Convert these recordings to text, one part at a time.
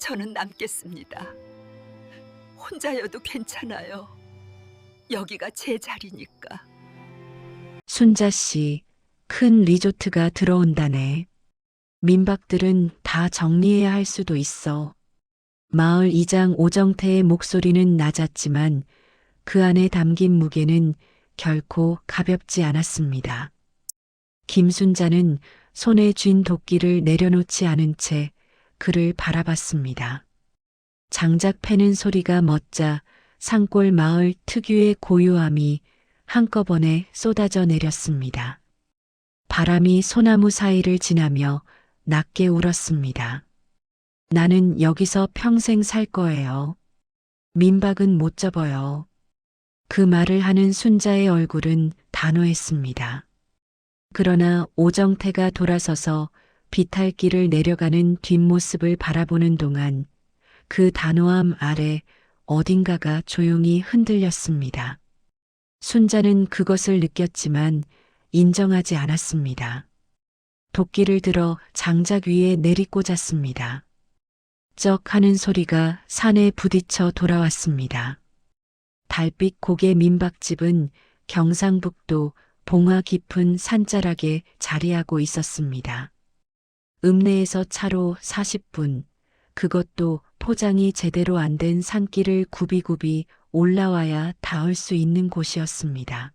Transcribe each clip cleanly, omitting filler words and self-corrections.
저는 남겠습니다. 혼자여도 괜찮아요. 여기가 제 자리니까. 순자 씨, 큰 리조트가 들어온다네. 민박들은 다 정리해야 할 수도 있어. 마을 이장 오정태의 목소리는 낮았지만 그 안에 담긴 무게는 결코 가볍지 않았습니다. 김순자는 손에 쥔 도끼를 내려놓지 않은 채 그를 바라봤습니다. 장작 패는 소리가 멎자 산골 마을 특유의 고요함이 한꺼번에 쏟아져 내렸습니다. 바람이 소나무 사이를 지나며 낮게 울었습니다. 나는 여기서 평생 살 거예요. 민박은 못 접어요. 그 말을 하는 순자의 얼굴은 단호했습니다. 그러나 오정태가 돌아서서 비탈길을 내려가는 뒷모습을 바라보는 동안 그 단호함 아래 어딘가가 조용히 흔들렸습니다. 순자는 그것을 느꼈지만 인정하지 않았습니다. 도끼를 들어 장작 위에 내리꽂았습니다. 쩍 하는 소리가 산에 부딪혀 돌아왔습니다. 달빛 고개 민박집은 경상북도 봉화 깊은 산자락에 자리하고 있었습니다. 읍내에서 차로 40분, 그것도 포장이 제대로 안 된 산길을 굽이굽이 올라와야 닿을 수 있는 곳이었습니다.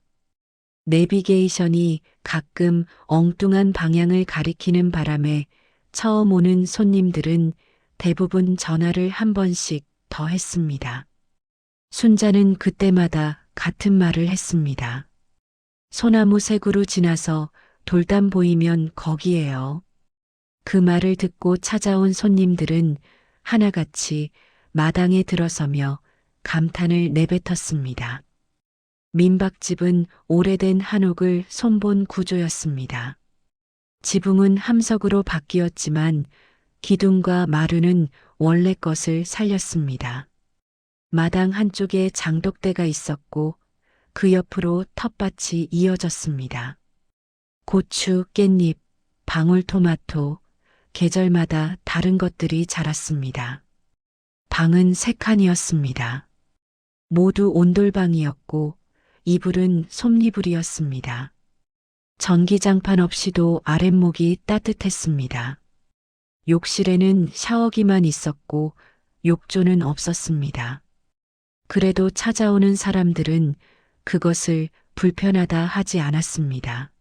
내비게이션이 가끔 엉뚱한 방향을 가리키는 바람에 처음 오는 손님들은 대부분 전화를 한 번씩 더 했습니다. 순자는 그때마다 같은 말을 했습니다. 소나무 색으로 지나서 돌담 보이면 거기에요. 그 말을 듣고 찾아온 손님들은 하나같이 마당에 들어서며 감탄을 내뱉었습니다. 민박집은 오래된 한옥을 손본 구조였습니다. 지붕은 함석으로 바뀌었지만 기둥과 마루는 원래 것을 살렸습니다. 마당 한쪽에 장독대가 있었고 그 옆으로 텃밭이 이어졌습니다. 고추, 깻잎, 방울토마토, 계절마다 다른 것들이 자랐습니다. 방은 3칸이었습니다. 모두 온돌방이었고 이불은 솜이불이었습니다. 전기장판 없이도 아랫목이 따뜻했습니다. 욕실에는 샤워기만 있었고 욕조는 없었습니다. 그래도 찾아오는 사람들은 그것을 불편하다 하지 않았습니다.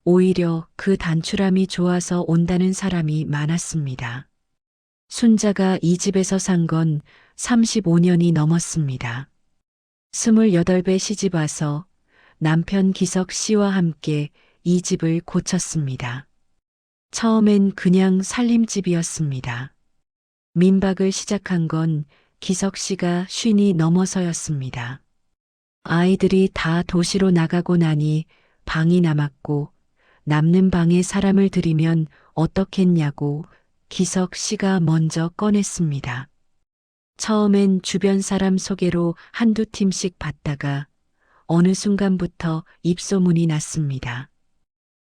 오히려 그 단출함이 좋아서 온다는 사람이 많았습니다. 순자가 이 집에서 산 건 35년이 넘었습니다. 28배 시집 와서 남편 기석 씨와 함께 이 집을 고쳤습니다. 처음엔 그냥 살림집이었습니다. 민박을 시작한 건 기석 씨가 50이 넘어서였습니다. 아이들이 다 도시로 나가고 나니 방이 남았고 남는 방에 사람을 들이면 어떻겠냐고 기석 씨가 먼저 꺼냈습니다. 처음엔 주변 사람 소개로 한두 팀씩 받다가 어느 순간부터 입소문이 났습니다.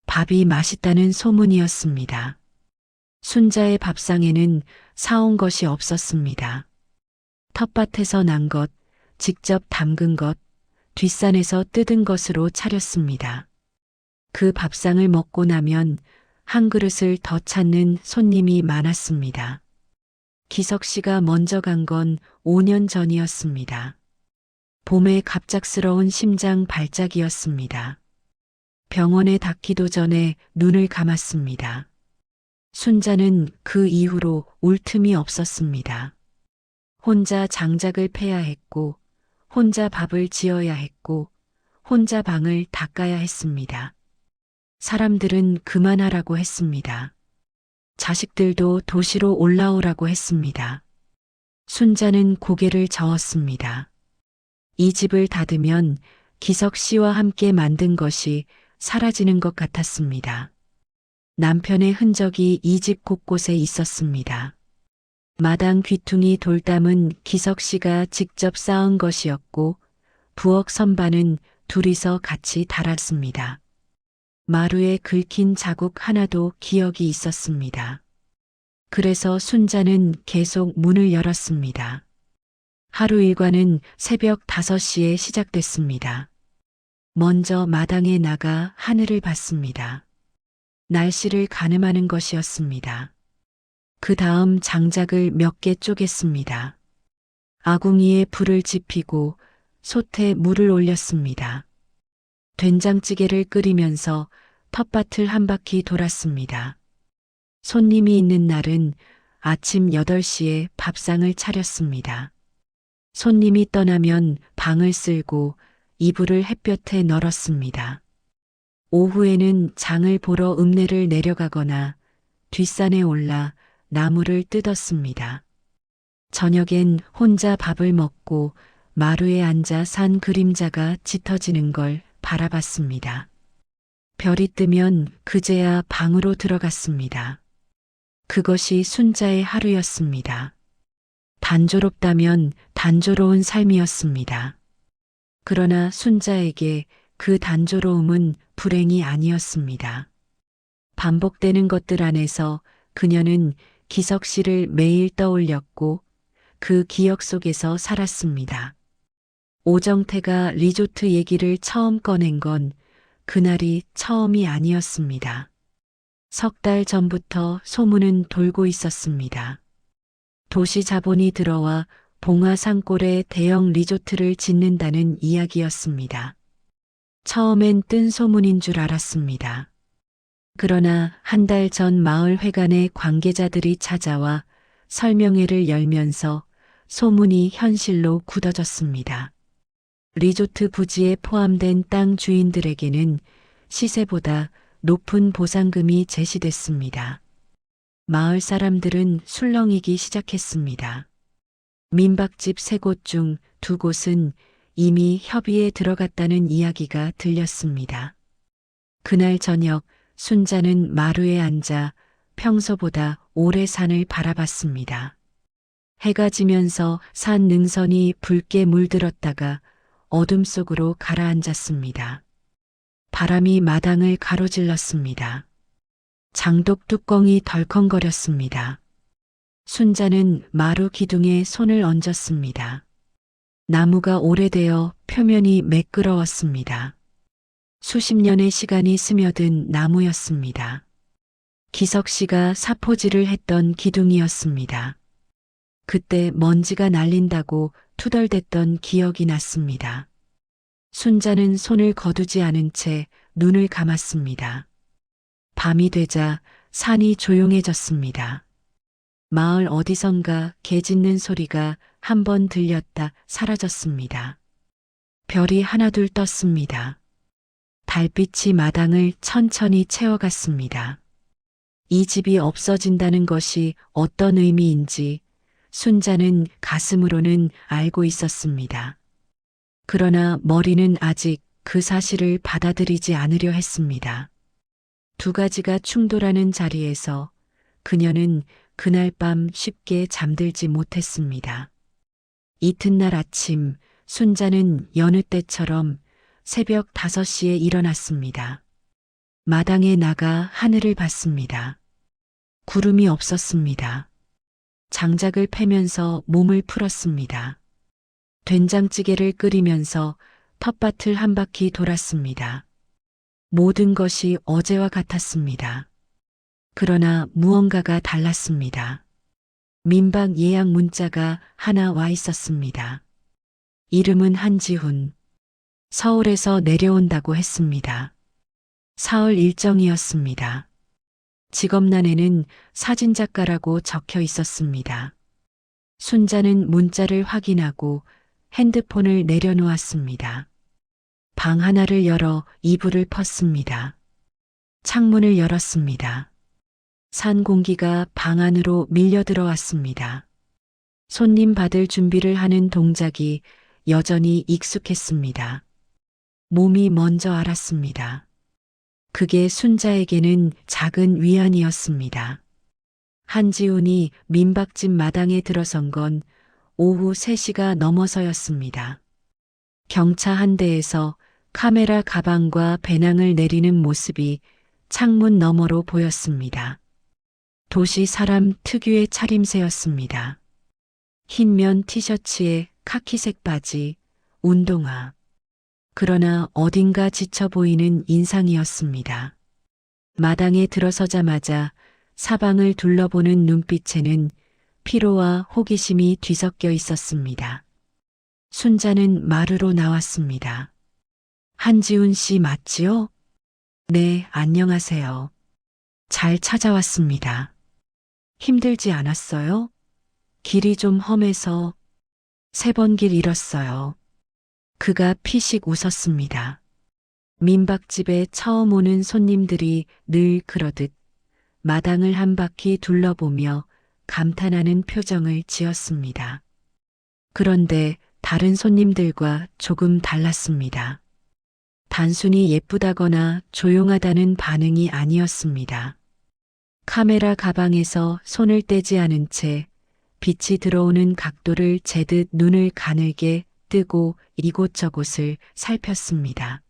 밥이 맛있다는 소문이었습니다. 순자의 밥상에는 사온 것이 없었습니다. 텃밭에서 난 것, 직접 담근 것, 뒷산에서 뜯은 것으로 차렸습니다. 그 밥상을 먹고 나면 한 그릇을 더 찾는 손님이 많았습니다. 기석 씨가 먼저 간 건 5년 전이었습니다. 봄의 갑작스러운 심장 발작이었습니다. 병원에 닿기도 전에 눈을 감았습니다. 순자는 그 이후로 울 틈이 없었습니다. 혼자 장작을 패야 했고, 혼자 밥을 지어야 했고, 혼자 방을 닦아야 했습니다. 사람들은 그만하라고 했습니다. 자식들도 도시로 올라오라고 했습니다. 순자는 고개를 저었습니다. 이 집을 닫으면 기석 씨와 함께 만든 것이 사라지는 것 같았습니다. 남편의 흔적이 이 집 곳곳에 있었습니다. 마당 귀퉁이 돌담은 기석 씨가 직접 쌓은 것이었고 부엌 선반은 둘이서 같이 달았습니다. 마루에 긁힌 자국 하나도 기억이 있었습니다. 그래서 순자는 계속 문을 열었습니다. 하루 일과는 새벽 5시에 시작됐습니다. 먼저 마당에 나가 하늘을 봤습니다. 날씨를 가늠하는 것이었습니다. 그 다음 장작을 몇 개 쪼갰습니다. 아궁이에 불을 지피고 솥에 물을 올렸습니다. 된장찌개를 끓이면서 텃밭을 한 바퀴 돌았습니다. 손님이 있는 날은 아침 8시에 밥상을 차렸습니다. 손님이 떠나면 방을 쓸고 이불을 햇볕에 널었습니다. 오후에는 장을 보러 읍내를 내려가거나 뒷산에 올라 나무를 뜯었습니다. 저녁엔 혼자 밥을 먹고 마루에 앉아 산 그림자가 짙어지는 걸 바라봤습니다. 별이 뜨면 그제야 방으로 들어갔습니다. 그것이 순자의 하루였습니다. 단조롭다면 단조로운 삶이었습니다. 그러나 순자에게 그 단조로움은 불행이 아니었습니다. 반복되는 것들 안에서 그녀는 기석 씨를 매일 떠올렸고 그 기억 속에서 살았습니다. 오정태가 리조트 얘기를 처음 꺼낸 건 그날이 처음이 아니었습니다. 3달 전부터 소문은 돌고 있었습니다. 도시 자본이 들어와 봉화 산골에 대형 리조트를 짓는다는 이야기였습니다. 처음엔 뜬 소문인 줄 알았습니다. 그러나 한 달 전 마을 회관에 관계자들이 찾아와 설명회를 열면서 소문이 현실로 굳어졌습니다. 리조트 부지에 포함된 땅 주인들에게는 시세보다 높은 보상금이 제시됐습니다. 마을 사람들은 술렁이기 시작했습니다. 민박집 3곳 중 2곳은 이미 협의에 들어갔다는 이야기가 들렸습니다. 그날 저녁 순자는 마루에 앉아 평소보다 오래 산을 바라봤습니다. 해가 지면서 산 능선이 붉게 물들었다가 어둠 속으로 가라앉았습니다. 바람이 마당을 가로질렀습니다. 장독 뚜껑이 덜컹거렸습니다. 순자는 마루 기둥에 손을 얹었습니다. 나무가 오래되어 표면이 매끄러웠습니다. 수십 년의 시간이 스며든 나무였습니다. 기석 씨가 사포질을 했던 기둥이었습니다. 그때 먼지가 날린다고 투덜댔던 기억이 났습니다. 순자는 손을 거두지 않은 채 눈을 감았습니다. 밤이 되자 산이 조용해졌습니다. 마을 어디선가 개 짖는 소리가 한 번 들렸다 사라졌습니다. 별이 하나둘 떴습니다. 달빛이 마당을 천천히 채워갔습니다. 이 집이 없어진다는 것이 어떤 의미인지 순자는 가슴으로는 알고 있었습니다. 그러나 머리는 아직 그 사실을 받아들이지 않으려 했습니다. 2가지가 충돌하는 자리에서 그녀는 그날 밤 쉽게 잠들지 못했습니다. 이튿날 아침 순자는 여느 때처럼 새벽 5시에 일어났습니다. 마당에 나가 하늘을 봤습니다. 구름이 없었습니다. 장작을 패면서 몸을 풀었습니다. 된장찌개를 끓이면서 텃밭을 한 바퀴 돌았습니다. 모든 것이 어제와 같았습니다. 그러나 무언가가 달랐습니다. 민박 예약 문자가 하나 와 있었습니다. 이름은 한지훈. 서울에서 내려온다고 했습니다. 사흘 일정이었습니다. 직업란에는 사진작가라고 적혀 있었습니다. 순자는 문자를 확인하고 핸드폰을 내려놓았습니다. 방 하나를 열어 이불을 펐습니다. 창문을 열었습니다. 산 공기가 방 안으로 밀려 들어왔습니다. 손님 받을 준비를 하는 동작이 여전히 익숙했습니다. 몸이 먼저 알았습니다. 그게 순자에게는 작은 위안이었습니다. 한지훈이 민박집 마당에 들어선 건 오후 3시가 넘어서였습니다. 경차 한 대에서 카메라 가방과 배낭을 내리는 모습이 창문 너머로 보였습니다. 도시 사람 특유의 차림새였습니다. 흰면 티셔츠에 카키색 바지, 운동화. 그러나 어딘가 지쳐 보이는 인상이었습니다. 마당에 들어서자마자 사방을 둘러보는 눈빛에는 피로와 호기심이 뒤섞여 있었습니다. 순자는 마루로 나왔습니다. 한지훈 씨 맞지요? 네, 안녕하세요. 잘 찾아왔습니다. 힘들지 않았어요? 길이 좀 험해서 3번 길 잃었어요. 그가 피식 웃었습니다. 민박집에 처음 오는 손님들이 늘 그러듯 마당을 한 바퀴 둘러보며 감탄하는 표정을 지었습니다. 그런데 다른 손님들과 조금 달랐습니다. 단순히 예쁘다거나 조용하다는 반응이 아니었습니다. 카메라 가방에서 손을 떼지 않은 채 빛이 들어오는 각도를 재듯 눈을 가늘게 뜨고 이곳저곳을 살폈습니다.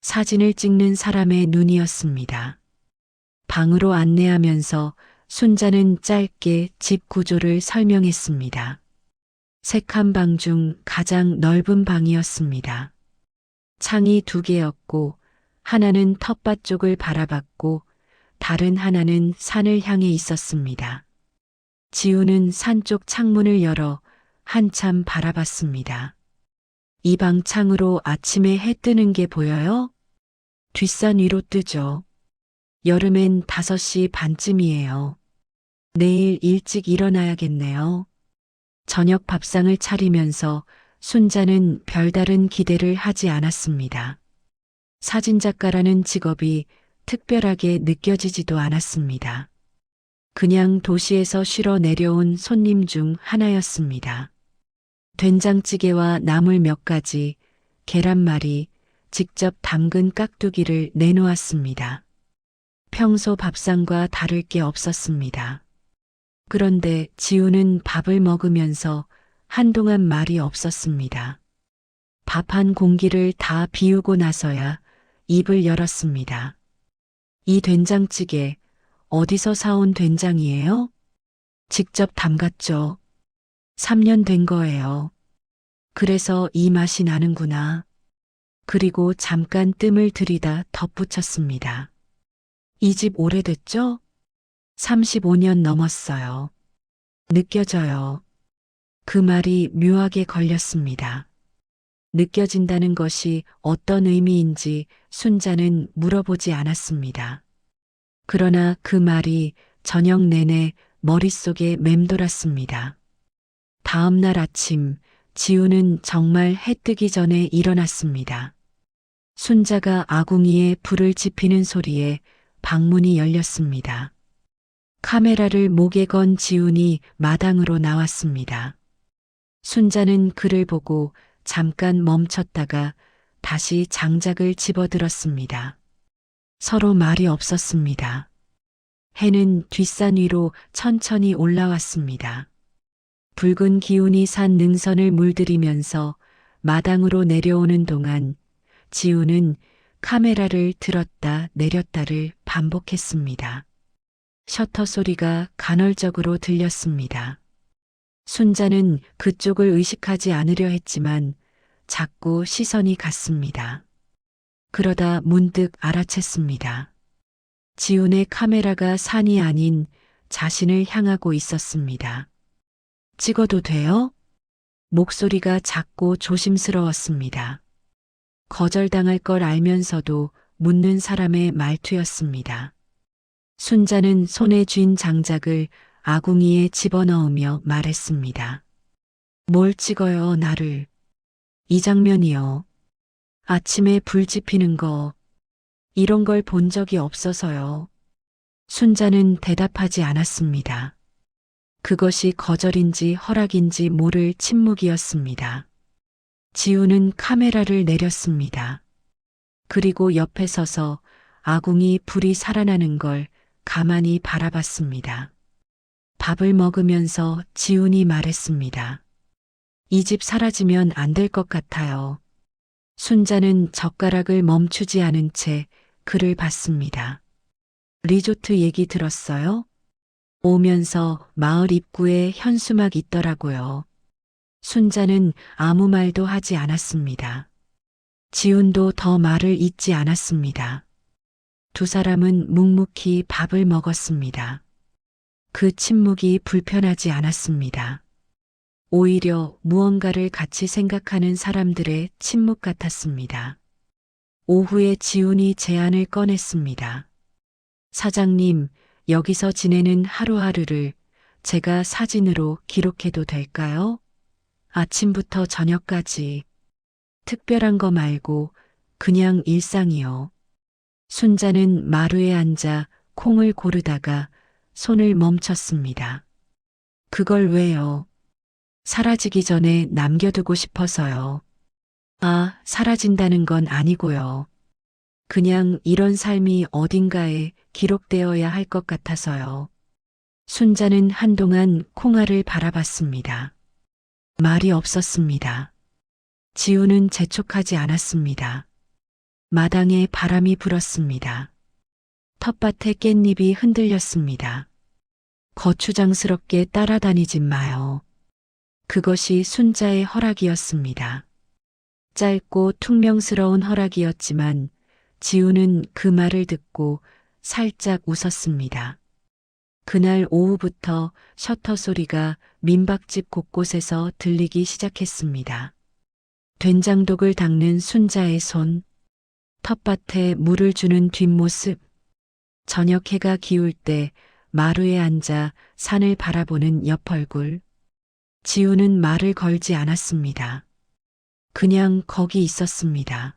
사진을 찍는 사람의 눈이었습니다. 방으로 안내하면서 순자는 짧게 집 구조를 설명했습니다. 색한 방 중 가장 넓은 방이었습니다. 창이 2개였고 하나는 텃밭 쪽을 바라봤고 다른 하나는 산을 향해 있었습니다. 지우는 산 쪽 창문을 열어 한참 바라봤습니다. 이 방 창으로 아침에 해 뜨는 게 보여요? 뒷산 위로 뜨죠. 여름엔 5시 반쯤이에요. 내일 일찍 일어나야겠네요. 저녁 밥상을 차리면서 순자는 별다른 기대를 하지 않았습니다. 사진작가라는 직업이 특별하게 느껴지지도 않았습니다. 그냥 도시에서 쉬러 내려온 손님 중 하나였습니다. 된장찌개와 나물 몇 가지, 계란말이, 직접 담근 깍두기를 내놓았습니다. 평소 밥상과 다를 게 없었습니다. 그런데 지우는 밥을 먹으면서 한동안 말이 없었습니다. 밥 한 공기를 다 비우고 나서야 입을 열었습니다. 이 된장찌개 어디서 사온 된장이에요? 직접 담갔죠. 3년 된 거예요. 그래서 이 맛이 나는구나. 그리고 잠깐 뜸을 들이다 덧붙였습니다. 이 집 오래됐죠? 35년 넘었어요. 느껴져요. 그 말이 묘하게 걸렸습니다. 느껴진다는 것이 어떤 의미인지 순자는 물어보지 않았습니다. 그러나 그 말이 저녁 내내 머릿속에 맴돌았습니다. 다음 날 아침, 지우는 정말 해 뜨기 전에 일어났습니다. 순자가 아궁이에 불을 지피는 소리에 방문이 열렸습니다. 카메라를 목에 건 지훈이 마당으로 나왔습니다. 순자는 그를 보고 잠깐 멈췄다가 다시 장작을 집어들었습니다. 서로 말이 없었습니다. 해는 뒷산 위로 천천히 올라왔습니다. 붉은 기운이 산 능선을 물들이면서 마당으로 내려오는 동안 지우는 카메라를 들었다 내렸다를 반복했습니다. 셔터 소리가 간헐적으로 들렸습니다. 순자는 그쪽을 의식하지 않으려 했지만 자꾸 시선이 갔습니다. 그러다 문득 알아챘습니다. 지훈의 카메라가 산이 아닌 자신을 향하고 있었습니다. 찍어도 돼요? 목소리가 작고 조심스러웠습니다. 거절당할 걸 알면서도 묻는 사람의 말투였습니다. 순자는 손에 쥔 장작을 아궁이에 집어넣으며 말했습니다. 뭘 찍어요, 나를. 이 장면이요. 아침에 불 지피는 거. 이런 걸 본 적이 없어서요. 순자는 대답하지 않았습니다. 그것이 거절인지 허락인지 모를 침묵이었습니다. 지우는 카메라를 내렸습니다. 그리고 옆에 서서 아궁이 불이 살아나는 걸 가만히 바라봤습니다. 밥을 먹으면서 지훈이 말했습니다. 이 집 사라지면 안 될 것 같아요. 순자는 젓가락을 멈추지 않은 채 그를 봤습니다. 리조트 얘기 들었어요? 오면서 마을 입구에 현수막 있더라고요. 순자는 아무 말도 하지 않았습니다. 지훈도 더 말을 잇지 않았습니다. 두 사람은 묵묵히 밥을 먹었습니다. 그 침묵이 불편하지 않았습니다. 오히려 무언가를 같이 생각하는 사람들의 침묵 같았습니다. 오후에 지훈이 제안을 꺼냈습니다. 사장님, 여기서 지내는 하루하루를 제가 사진으로 기록해도 될까요? 아침부터 저녁까지. 특별한 거 말고 그냥 일상이요. 순자는 마루에 앉아 콩을 고르다가 손을 멈췄습니다. 그걸 왜요? 사라지기 전에 남겨두고 싶어서요. 아, 사라진다는 건 아니고요. 그냥 이런 삶이 어딘가에 기록되어야 할 것 같아서요. 순자는 한동안 콩알을 바라봤습니다. 말이 없었습니다. 지우는 재촉하지 않았습니다. 마당에 바람이 불었습니다. 텃밭에 깻잎이 흔들렸습니다. 거추장스럽게 따라다니지 마요. 그것이 순자의 허락이었습니다. 짧고 퉁명스러운 허락이었지만 지우는 그 말을 듣고 살짝 웃었습니다. 그날 오후부터 셔터 소리가 민박집 곳곳에서 들리기 시작했습니다. 된장독을 닦는 순자의 손, 텃밭에 물을 주는 뒷모습, 저녁 해가 기울 때 마루에 앉아 산을 바라보는 옆 얼굴. 지우는 말을 걸지 않았습니다. 그냥 거기 있었습니다.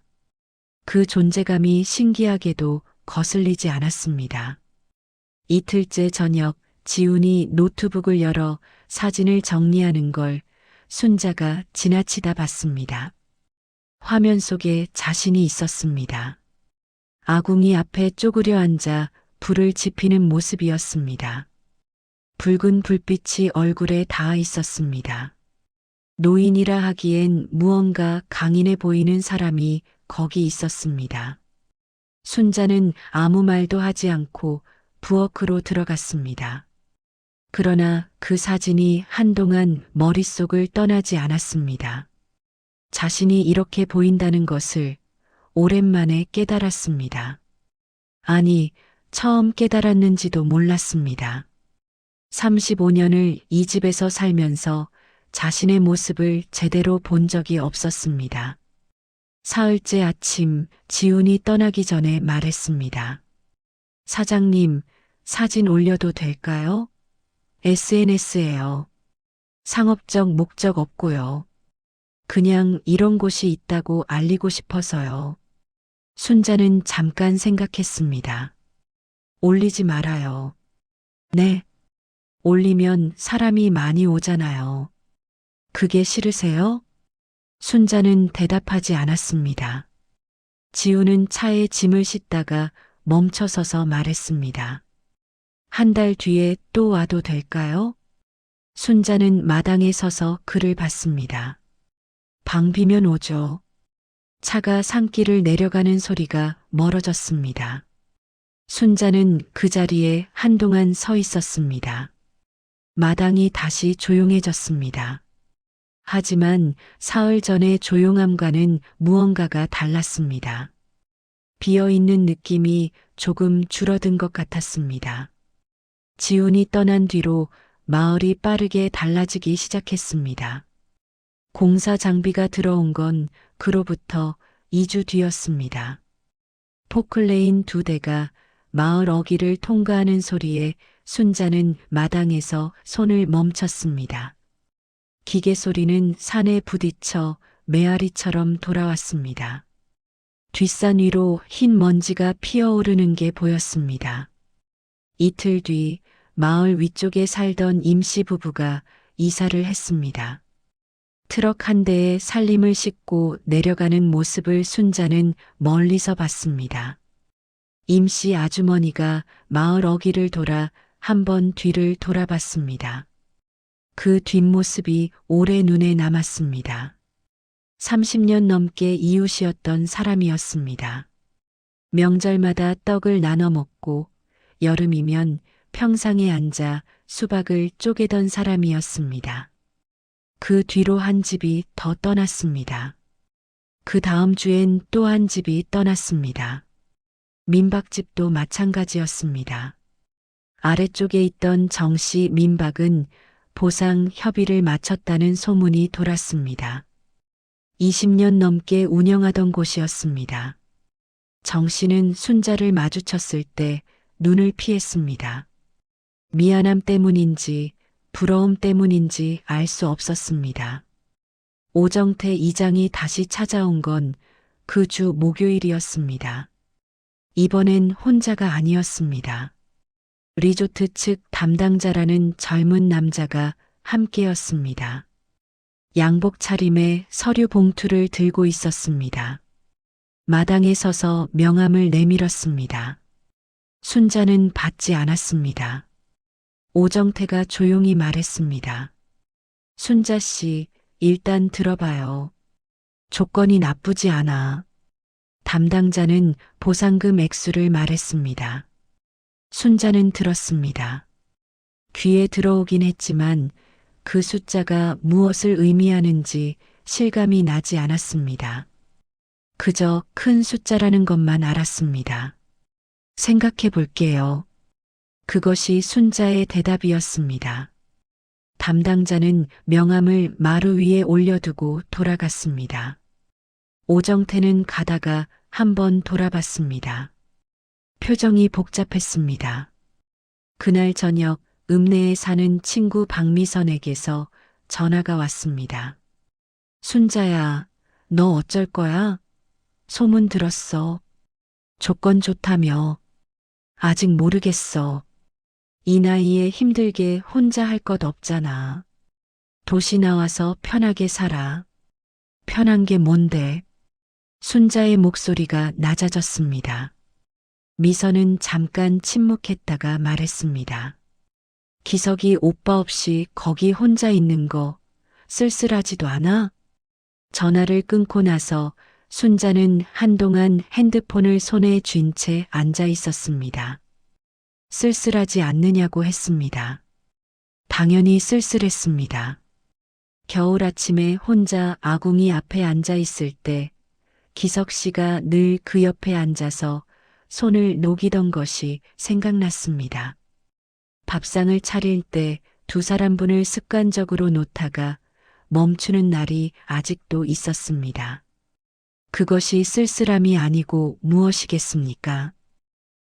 그 존재감이 신기하게도 거슬리지 않았습니다. 이틀째 저녁 지훈이 노트북을 열어 사진을 정리하는 걸 순자가 지나치다 봤습니다. 화면 속에 자신이 있었습니다. 아궁이 앞에 쪼그려 앉아 불을 지피는 모습이었습니다. 붉은 불빛이 얼굴에 닿아 있었습니다. 노인이라 하기엔 무언가 강인해 보이는 사람이 거기 있었습니다. 순자는 아무 말도 하지 않고 부엌으로 들어갔습니다. 그러나 그 사진이 한동안 머릿속을 떠나지 않았습니다. 자신이 이렇게 보인다는 것을 오랜만에 깨달았습니다. 아니, 처음 깨달았는지도 몰랐습니다. 35년을 이 집에서 살면서 자신의 모습을 제대로 본 적이 없었습니다. 사흘째 아침 지훈이 떠나기 전에 말했습니다. 사장님, 사진 올려도 될까요? SNS에요. 상업적 목적 없고요. 그냥 이런 곳이 있다고 알리고 싶어서요. 순자는 잠깐 생각했습니다. 올리지 말아요. 네. 올리면 사람이 많이 오잖아요. 그게 싫으세요? 순자는 대답하지 않았습니다. 지우는 차에 짐을 싣다가 멈춰서서 말했습니다. 한 달 뒤에 또 와도 될까요? 순자는 마당에 서서 그를 봤습니다. 방 비면 오죠. 차가 산길을 내려가는 소리가 멀어졌습니다. 순자는 그 자리에 한동안 서 있었습니다. 마당이 다시 조용해졌습니다. 하지만 사흘 전의 조용함과는 무언가가 달랐습니다. 비어있는 느낌이 조금 줄어든 것 같았습니다. 지훈이 떠난 뒤로 마을이 빠르게 달라지기 시작했습니다. 공사 장비가 들어온 건 그로부터 2주 뒤였습니다. 포클레인 2대가 마을 어귀를 통과하는 소리에 순자는 마당에서 손을 멈췄습니다. 기계 소리는 산에 부딪혀 메아리처럼 돌아왔습니다. 뒷산 위로 흰 먼지가 피어오르는 게 보였습니다. 이틀 뒤 마을 위쪽에 살던 임씨 부부가 이사를 했습니다. 트럭 한 대에 살림을 싣고 내려가는 모습을 순자는 멀리서 봤습니다. 임씨 아주머니가 마을 어귀를 돌아 한번 뒤를 돌아봤습니다. 그 뒷모습이 오래 눈에 남았습니다. 30년 넘게 이웃이었던 사람이었습니다. 명절마다 떡을 나눠 먹고 여름이면 평상에 앉아 수박을 쪼개던 사람이었습니다. 그 뒤로 한 집이 더 떠났습니다. 그 다음 주엔 또 한 집이 떠났습니다. 민박집도 마찬가지였습니다. 아래쪽에 있던 정씨 민박은 보상 협의를 마쳤다는 소문이 돌았습니다. 20년 넘게 운영하던 곳이었습니다. 정 씨는 순자를 마주쳤을 때 눈을 피했습니다. 미안함 때문인지 부러움 때문인지 알 수 없었습니다. 오정태 이장이 다시 찾아온 건 그 주 목요일이었습니다. 이번엔 혼자가 아니었습니다. 리조트 측 담당자라는 젊은 남자가 함께였습니다. 양복 차림에 서류 봉투를 들고 있었습니다. 마당에 서서 명함을 내밀었습니다. 순자는 받지 않았습니다. 오정태가 조용히 말했습니다. 순자 씨, 일단 들어봐요. 조건이 나쁘지 않아. 담당자는 보상금 액수를 말했습니다. 순자는 들었습니다. 귀에 들어오긴 했지만 그 숫자가 무엇을 의미하는지 실감이 나지 않았습니다. 그저 큰 숫자라는 것만 알았습니다. 생각해 볼게요. 그것이 순자의 대답이었습니다. 담당자는 명함을 마루 위에 올려두고 돌아갔습니다. 오정태는 가다가 한번 돌아봤습니다. 표정이 복잡했습니다. 그날 저녁 읍내에 사는 친구 박미선에게서 전화가 왔습니다. 순자야, 너 어쩔 거야? 소문 들었어. 조건 좋다며. 아직 모르겠어. 이 나이에 힘들게 혼자 할 것 없잖아. 도시 나와서 편하게 살아. 편한 게 뭔데? 순자의 목소리가 낮아졌습니다. 미선은 잠깐 침묵했다가 말했습니다. 기석이 오빠 없이 거기 혼자 있는 거 쓸쓸하지도 않아? 전화를 끊고 나서 순자는 한동안 핸드폰을 손에 쥔 채 앉아 있었습니다. 쓸쓸하지 않느냐고 했습니다. 당연히 쓸쓸했습니다. 겨울 아침에 혼자 아궁이 앞에 앉아 있을 때 기석 씨가 늘 그 옆에 앉아서 손을 녹이던 것이 생각났습니다. 밥상을 차릴 때 두 사람분을 습관적으로 놓다가 멈추는 날이 아직도 있었습니다. 그것이 쓸쓸함이 아니고 무엇이겠습니까?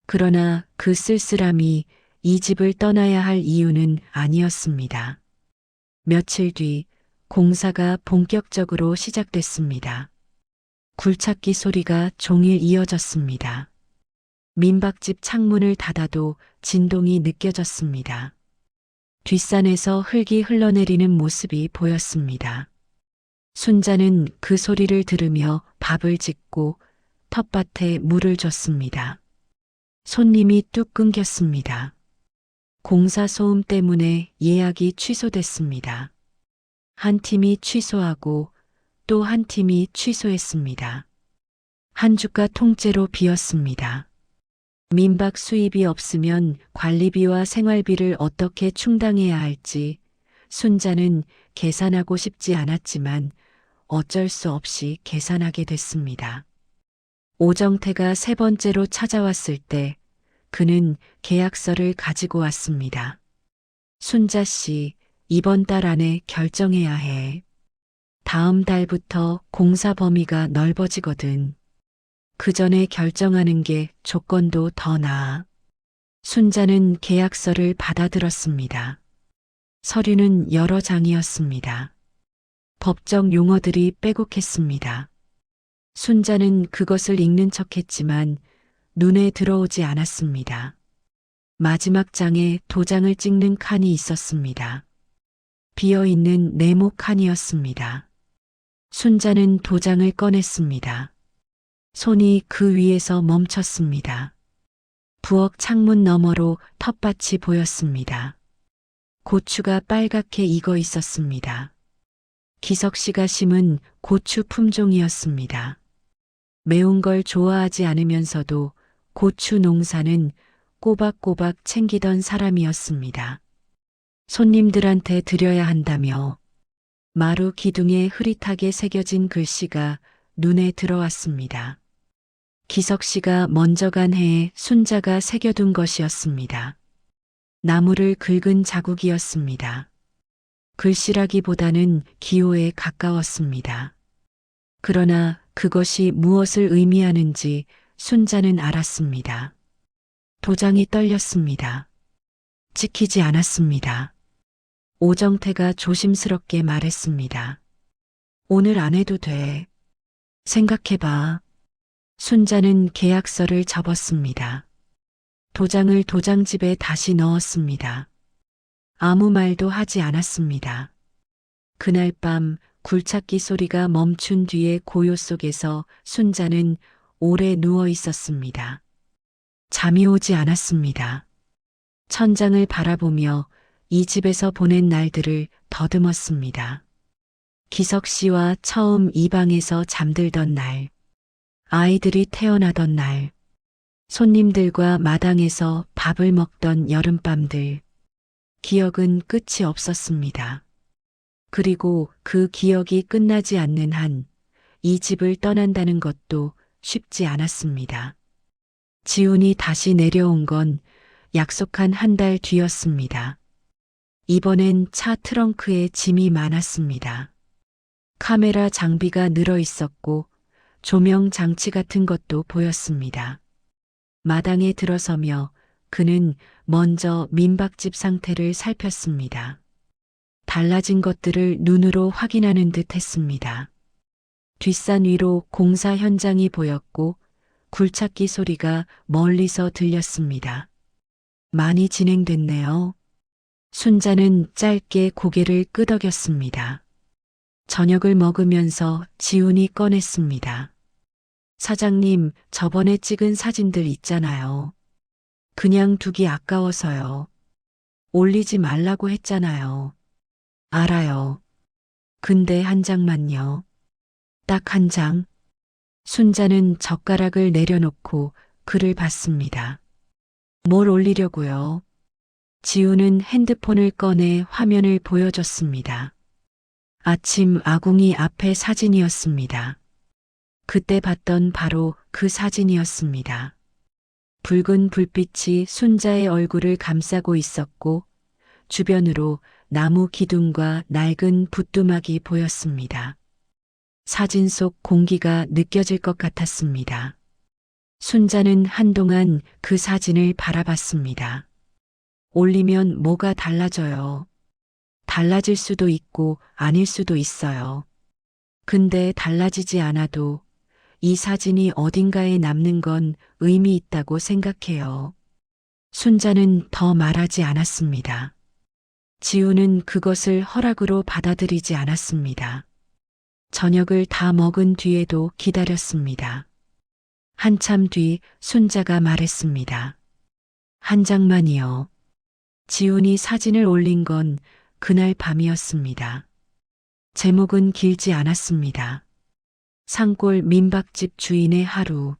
그러나 그 쓸쓸함이 이 집을 떠나야 할 이유는 아니었습니다. 며칠 뒤 공사가 본격적으로 시작됐습니다. 굴착기 소리가 종일 이어졌습니다. 민박집 창문을 닫아도 진동이 느껴졌습니다. 뒷산에서 흙이 흘러내리는 모습이 보였습니다. 순자는 그 소리를 들으며 밥을 짓고 텃밭에 물을 줬습니다. 손님이 뚝 끊겼습니다. 공사 소음 때문에 예약이 취소됐습니다. 한 팀이 취소하고 또 한 팀이 취소했습니다. 한 주가 통째로 비었습니다. 민박 수입이 없으면 관리비와 생활비를 어떻게 충당해야 할지 순자는 계산하고 싶지 않았지만 어쩔 수 없이 계산하게 됐습니다. 오정태가 세 번째로 찾아왔을 때 그는 계약서를 가지고 왔습니다. 순자 씨, 이번 달 안에 결정해야 해. 다음 달부터 공사 범위가 넓어지거든. 그 전에 결정하는 게 조건도 더 나아. 순자는 계약서를 받아들었습니다. 서류는 여러 장이었습니다. 법적 용어들이 빼곡했습니다. 순자는 그것을 읽는 척했지만 눈에 들어오지 않았습니다. 마지막 장에 도장을 찍는 칸이 있었습니다. 비어있는 네모 칸이었습니다. 순자는 도장을 꺼냈습니다. 손이 그 위에서 멈췄습니다. 부엌 창문 너머로 텃밭이 보였습니다. 고추가 빨갛게 익어 있었습니다. 기석 씨가 심은 고추 품종이었습니다. 매운 걸 좋아하지 않으면서도 고추 농사는 꼬박꼬박 챙기던 사람이었습니다. 손님들한테 드려야 한다며 마루 기둥에 흐릿하게 새겨진 글씨가 눈에 들어왔습니다. 기석 씨가 먼저 간 해에 순자가 새겨둔 것이었습니다. 나무를 긁은 자국이었습니다. 글씨라기보다는 기호에 가까웠습니다. 그러나 그것이 무엇을 의미하는지 순자는 알았습니다. 도장이 떨렸습니다. 찍히지 않았습니다. 오정태가 조심스럽게 말했습니다. 오늘 안 해도 돼. 생각해봐. 순자는 계약서를 접었습니다. 도장을 도장집에 다시 넣었습니다. 아무 말도 하지 않았습니다. 그날 밤 굴착기 소리가 멈춘 뒤에 고요 속에서 순자는 오래 누워 있었습니다. 잠이 오지 않았습니다. 천장을 바라보며 이 집에서 보낸 날들을 더듬었습니다. 기석 씨와 처음 이 방에서 잠들던 날, 아이들이 태어나던 날, 손님들과 마당에서 밥을 먹던 여름밤들, 기억은 끝이 없었습니다. 그리고 그 기억이 끝나지 않는 한 이 집을 떠난다는 것도 쉽지 않았습니다. 지훈이 다시 내려온 건 약속한 한 달 뒤였습니다. 이번엔 차 트렁크에 짐이 많았습니다. 카메라 장비가 늘어 있었고 조명 장치 같은 것도 보였습니다. 마당에 들어서며 그는 먼저 민박집 상태를 살폈습니다. 달라진 것들을 눈으로 확인하는 듯 했습니다. 뒷산 위로 공사 현장이 보였고 굴착기 소리가 멀리서 들렸습니다. 많이 진행됐네요. 순자는 짧게 고개를 끄덕였습니다. 저녁을 먹으면서 지훈이 꺼냈습니다. 사장님, 저번에 찍은 사진들 있잖아요. 그냥 두기 아까워서요. 올리지 말라고 했잖아요. 알아요. 근데 한 장만요. 딱 한 장. 순자는 젓가락을 내려놓고 그를 봤습니다. 뭘 올리려고요? 지우는 핸드폰을 꺼내 화면을 보여줬습니다. 아침 아궁이 앞의 사진이었습니다. 그때 봤던 바로 그 사진이었습니다. 붉은 불빛이 순자의 얼굴을 감싸고 있었고 주변으로 나무 기둥과 낡은 붓두막이 보였습니다. 사진 속 공기가 느껴질 것 같았습니다. 순자는 한동안 그 사진을 바라봤습니다. 올리면 뭐가 달라져요? 달라질 수도 있고 아닐 수도 있어요. 근데 달라지지 않아도 이 사진이 어딘가에 남는 건 의미 있다고 생각해요. 순자는 더 말하지 않았습니다. 지우는 그것을 허락으로 받아들이지 않았습니다. 저녁을 다 먹은 뒤에도 기다렸습니다. 한참 뒤 순자가 말했습니다. 한 장만이요. 지훈이 사진을 올린 건 그날 밤이었습니다. 제목은 길지 않았습니다. 산골 민박집 주인의 하루.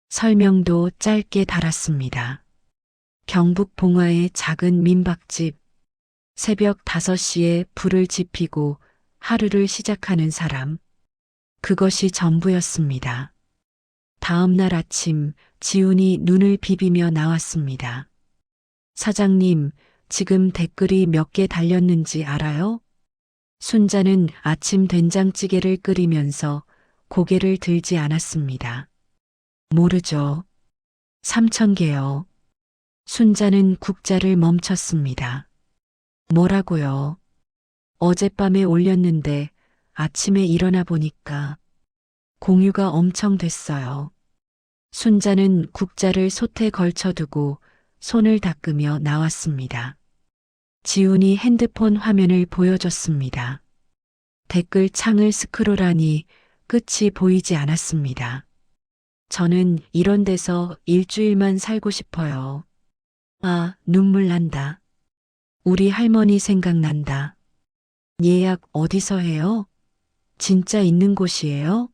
설명도 짧게 달았습니다. 경북 봉화의 작은 민박집. 새벽 5시에 불을 지피고 하루를 시작하는 사람. 그것이 전부였습니다. 다음 날 아침 지훈이 눈을 비비며 나왔습니다. 사장님, 지금 댓글이 몇 개 달렸는지 알아요? 순자는 아침 된장찌개를 끓이면서 고개를 들지 않았습니다. 모르죠. 3,000개요. 순자는 국자를 멈췄습니다. 뭐라고요? 어젯밤에 올렸는데 아침에 일어나 보니까 공유가 엄청 됐어요. 순자는 국자를 솥에 걸쳐두고 손을 닦으며 나왔습니다. 지훈이 핸드폰 화면을 보여줬습니다. 댓글 창을 스크롤하니 끝이 보이지 않았습니다. 저는 이런 데서 일주일만 살고 싶어요. 아, 눈물 난다. 우리 할머니 생각난다. 예약 어디서 해요? 진짜 있는 곳이에요?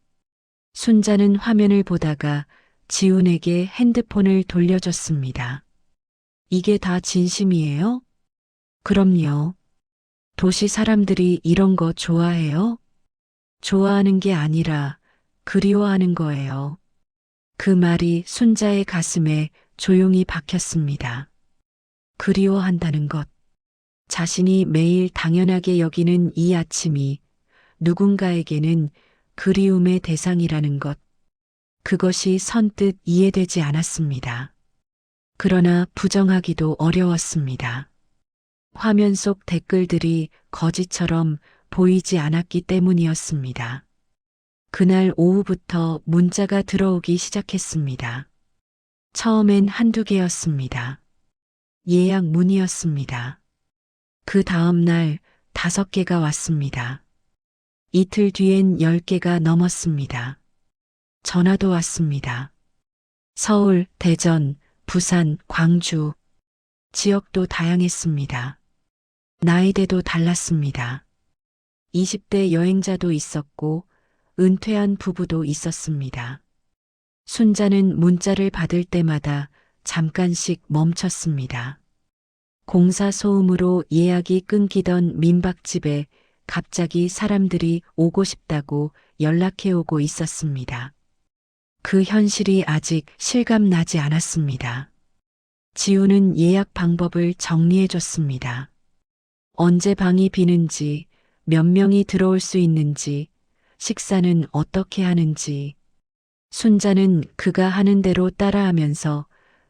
순자는 화면을 보다가 지훈에게 핸드폰을 돌려줬습니다. 이게 다 진심이에요? 그럼요. 도시 사람들이 이런 거 좋아해요? 좋아하는 게 아니라 그리워하는 거예요. 그 말이 순자의 가슴에 조용히 박혔습니다. 그리워한다는 것. 자신이 매일 당연하게 여기는 이 아침이 누군가에게는 그리움의 대상이라는 것. 그것이 선뜻 이해되지 않았습니다. 그러나 부정하기도 어려웠습니다. 화면 속 댓글들이 거짓처럼 보이지 않았기 때문이었습니다. 그날 오후부터 문자가 들어오기 시작했습니다. 처음엔 한두 개였습니다. 예약 문의였습니다. 그 다음 날 5개가 왔습니다. 이틀 뒤엔 10개가 넘었습니다. 전화도 왔습니다. 서울, 대전, 부산, 광주, 지역도 다양했습니다. 나이대도 달랐습니다. 20대 여행자도 있었고 은퇴한 부부도 있었습니다. 순자는 문자를 받을 때마다 잠깐씩 멈췄습니다. 공사 소음으로 예약이 끊기던 민박집에 갑자기 사람들이 오고 싶다고 연락해 오고 있었습니다. 그 현실이 아직 실감나지 않았습니다. 지우는 예약 방법을 정리해 줬습니다. 언제 방이 비는지, 몇 명이 들어올 수 있는지, 식사는 어떻게 하는지. 순자는 그가 하는 대로 따라하면서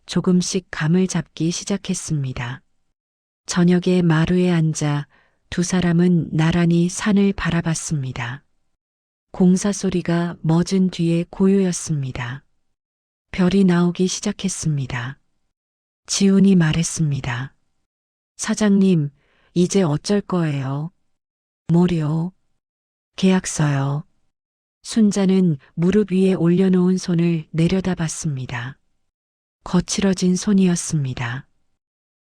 조금씩 감을 잡기 시작했습니다. 저녁에 마루에 앉아 두 사람은 나란히 산을 바라봤습니다. 공사 소리가 멎은 뒤에 고요였습니다. 별이 나오기 시작했습니다. 지훈이 말했습니다. 사장님, 이제 어쩔 거예요? 뭐요? 계약서요. 순자는 무릎 위에 올려놓은 손을 내려다봤습니다. 거칠어진 손이었습니다.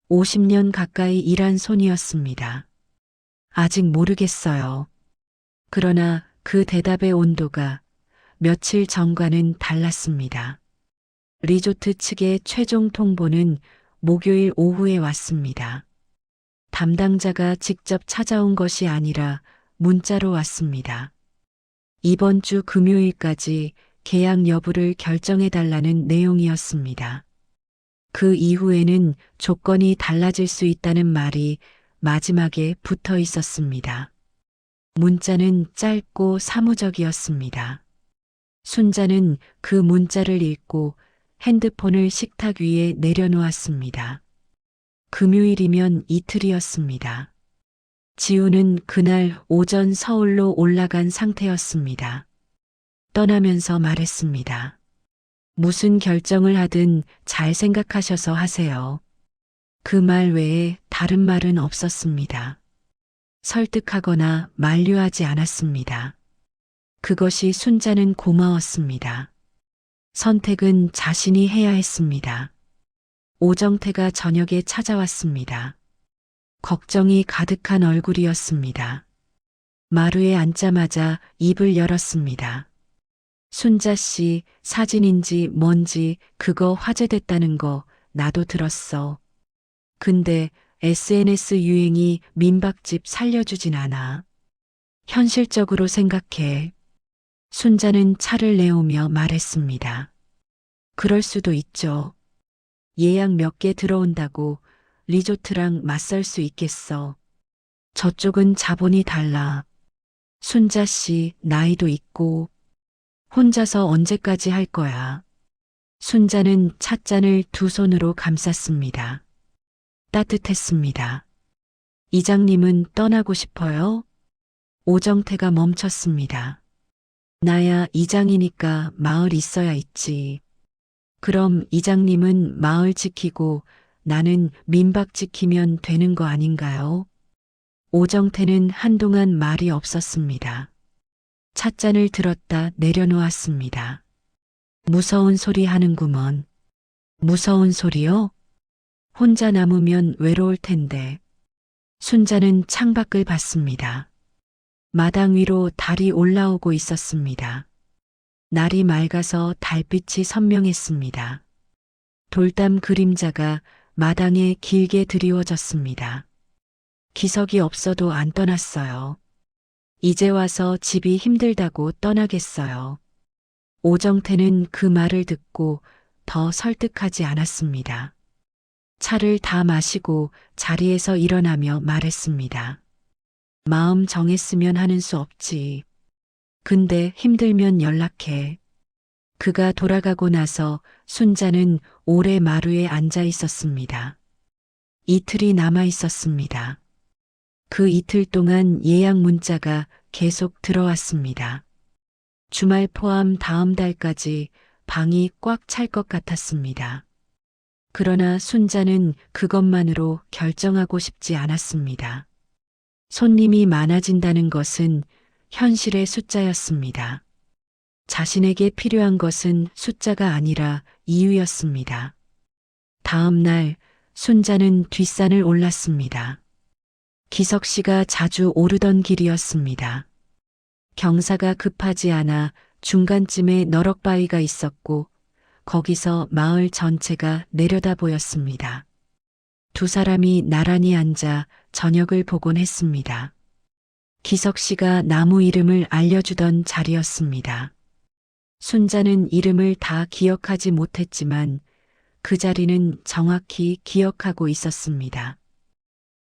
50년 가까이 일한 손이었습니다. 아직 모르겠어요. 그러나 그 대답의 온도가 며칠 전과는 달랐습니다. 리조트 측의 최종 통보는 목요일 오후에 왔습니다. 담당자가 직접 찾아온 것이 아니라 문자로 왔습니다. 이번 주 금요일까지 계약 여부를 결정해달라는 내용이었습니다. 그 이후에는 조건이 달라질 수 있다는 말이 마지막에 붙어 있었습니다. 문자는 짧고 사무적이었습니다. 순자는 그 문자를 읽고 핸드폰을 식탁 위에 내려놓았습니다. 금요일이면 이틀이었습니다. 지우는 그날 오전 서울로 올라간 상태였습니다. 떠나면서 말했습니다. 무슨 결정을 하든 잘 생각하셔서 하세요. 그 말 외에 다른 말은 없었습니다. 설득하거나 만류하지 않았습니다. 그것이 순자는 고마웠습니다. 선택은 자신이 해야 했습니다. 오정태가 저녁에 찾아왔습니다. 걱정이 가득한 얼굴이었습니다. 마루에 앉자마자 입을 열었습니다. 순자 씨 사진인지 뭔지 그거 화제됐다는 거 나도 들었어. 근데 SNS 유행이 민박집 살려주진 않아. 현실적으로 생각해. 순자는 차를 내오며 말했습니다. 그럴 수도 있죠. 예약 몇 개 들어온다고 리조트랑 맞설 수 있겠어. 저쪽은 자본이 달라. 순자 씨 나이도 있고 혼자서 언제까지 할 거야. 순자는 찻잔을 두 손으로 감쌌습니다. 따뜻했습니다. 이장님은 떠나고 싶어요? 오정태가 멈췄습니다. 나야 이장이니까 마을 있어야 있지. 그럼 이장님은 마을 지키고 나는 민박 지키면 되는 거 아닌가요? 오정태는 한동안 말이 없었습니다. 찻잔을 들었다 내려놓았습니다. 무서운 소리 하는구먼. 무서운 소리요? 혼자 남으면 외로울 텐데. 순자는 창밖을 봤습니다. 마당 위로 달이 올라오고 있었습니다. 날이 맑아서 달빛이 선명했습니다. 돌담 그림자가 마당에 길게 드리워졌습니다. 기석이 없어도 안 떠났어요. 이제 와서 집이 힘들다고 떠나겠어요. 오정태는 그 말을 듣고 더 설득하지 않았습니다. 차를 다 마시고 자리에서 일어나며 말했습니다. 마음 정했으면 하는 수 없지. 근데 힘들면 연락해. 그가 돌아가고 나서 순자는 오래 마루에 앉아 있었습니다. 이틀이 남아 있었습니다. 그 이틀 동안 예약 문자가 계속 들어왔습니다. 주말 포함 다음 달까지 방이 꽉 찰 것 같았습니다. 그러나 순자는 그것만으로 결정하고 싶지 않았습니다. 손님이 많아진다는 것은 현실의 숫자였습니다. 자신에게 필요한 것은 숫자가 아니라 이유였습니다. 다음 날 순자는 뒷산을 올랐습니다. 기석 씨가 자주 오르던 길이었습니다. 경사가 급하지 않아 중간쯤에 너럭바위가 있었고 거기서 마을 전체가 내려다 보였습니다. 두 사람이 나란히 앉아 저녁을 보곤 했습니다. 기석 씨가 나무 이름을 알려주던 자리였습니다. 순자는 이름을 다 기억하지 못했지만 그 자리는 정확히 기억하고 있었습니다.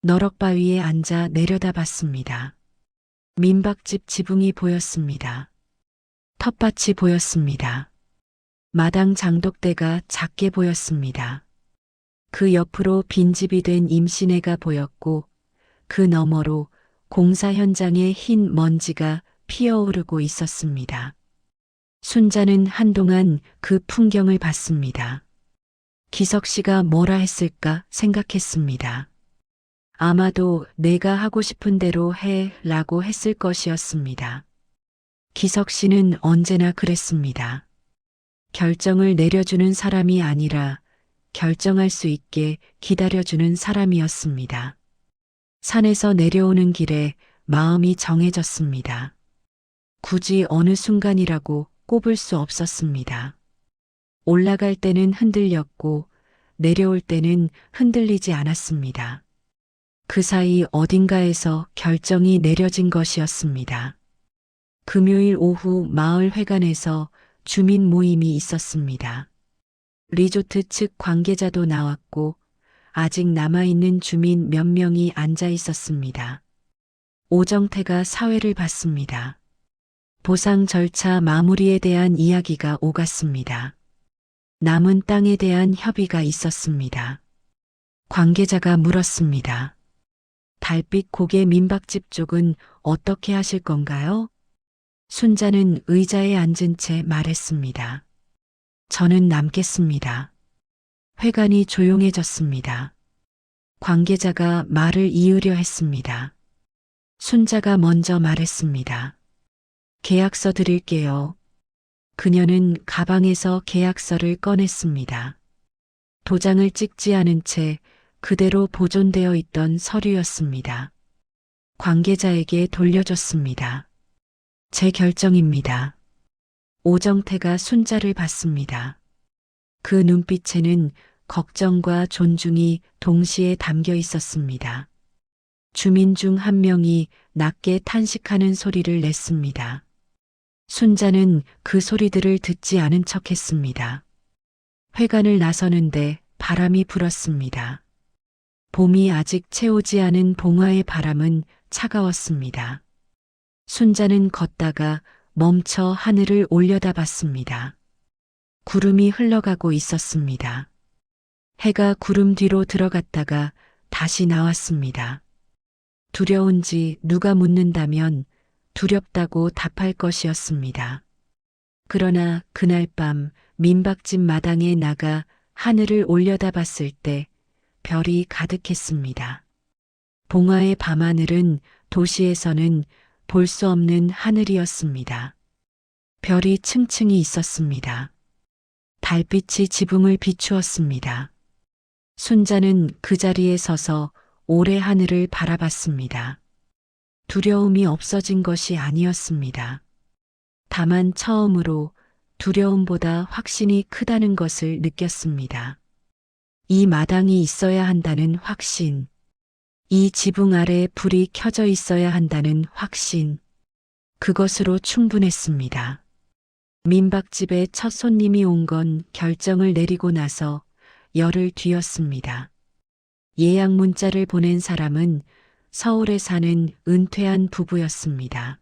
너럭바위에 앉아 내려다봤습니다. 민박집 지붕이 보였습니다. 텃밭이 보였습니다. 마당 장독대가 작게 보였습니다. 그 옆으로 빈집이 된 임신애가 보였고 그 너머로 공사 현장에 흰 먼지가 피어오르고 있었습니다. 순자는 한동안 그 풍경을 봤습니다. 기석 씨가 뭐라 했을까 생각했습니다. 아마도 내가 하고 싶은 대로 해 라고 했을 것이었습니다. 기석 씨는 언제나 그랬습니다. 결정을 내려주는 사람이 아니라 결정할 수 있게 기다려주는 사람이었습니다. 산에서 내려오는 길에 마음이 정해졌습니다. 굳이 어느 순간이라고 꼽을 수 없었습니다. 올라갈 때는 흔들렸고 내려올 때는 흔들리지 않았습니다. 그 사이 어딘가에서 결정이 내려진 것이었습니다. 금요일 오후 마을 회관에서 주민 모임이 있었습니다. 리조트 측 관계자도 나왔고 아직 남아있는 주민 몇 명이 앉아 있었습니다. 오정태가 사회를 받습니다. 보상 절차 마무리에 대한 이야기가 오갔습니다. 남은 땅에 대한 협의가 있었습니다. 관계자가 물었습니다. 달빛 고개 민박집 쪽은 어떻게 하실 건가요? 순자는 의자에 앉은 채 말했습니다. 저는 남겠습니다. 회관이 조용해졌습니다. 관계자가 말을 이으려 했습니다. 순자가 먼저 말했습니다. 계약서 드릴게요. 그녀는 가방에서 계약서를 꺼냈습니다. 도장을 찍지 않은 채 그대로 보존되어 있던 서류였습니다. 관계자에게 돌려줬습니다. 제 결정입니다. 오정태가 순자를 봤습니다. 그 눈빛에는 걱정과 존중이 동시에 담겨 있었습니다. 주민 중 한 명이 낮게 탄식하는 소리를 냈습니다. 순자는 그 소리들을 듣지 않은 척했습니다. 회관을 나서는데 바람이 불었습니다. 봄이 아직 채우지 않은 봉화의 바람은 차가웠습니다. 순자는 걷다가 멈춰 하늘을 올려다봤습니다. 구름이 흘러가고 있었습니다. 해가 구름 뒤로 들어갔다가 다시 나왔습니다. 두려운지 누가 묻는다면 두렵다고 답할 것이었습니다. 그러나 그날 밤 민박집 마당에 나가 하늘을 올려다봤을 때 별이 가득했습니다. 봉화의 밤하늘은 도시에서는 볼 수 없는 하늘이었습니다. 별이 층층이 있었습니다. 달빛이 지붕을 비추었습니다. 순자는 그 자리에 서서 오래 하늘을 바라봤습니다. 두려움이 없어진 것이 아니었습니다. 다만 처음으로 두려움보다 확신이 크다는 것을 느꼈습니다. 이 마당이 있어야 한다는 확신. 이 지붕 아래 불이 켜져 있어야 한다는 확신. 그것으로 충분했습니다. 민박집에 첫 손님이 온 건 결정을 내리고 나서 열흘 뒤였습니다. 예약 문자를 보낸 사람은 서울에 사는 은퇴한 부부였습니다.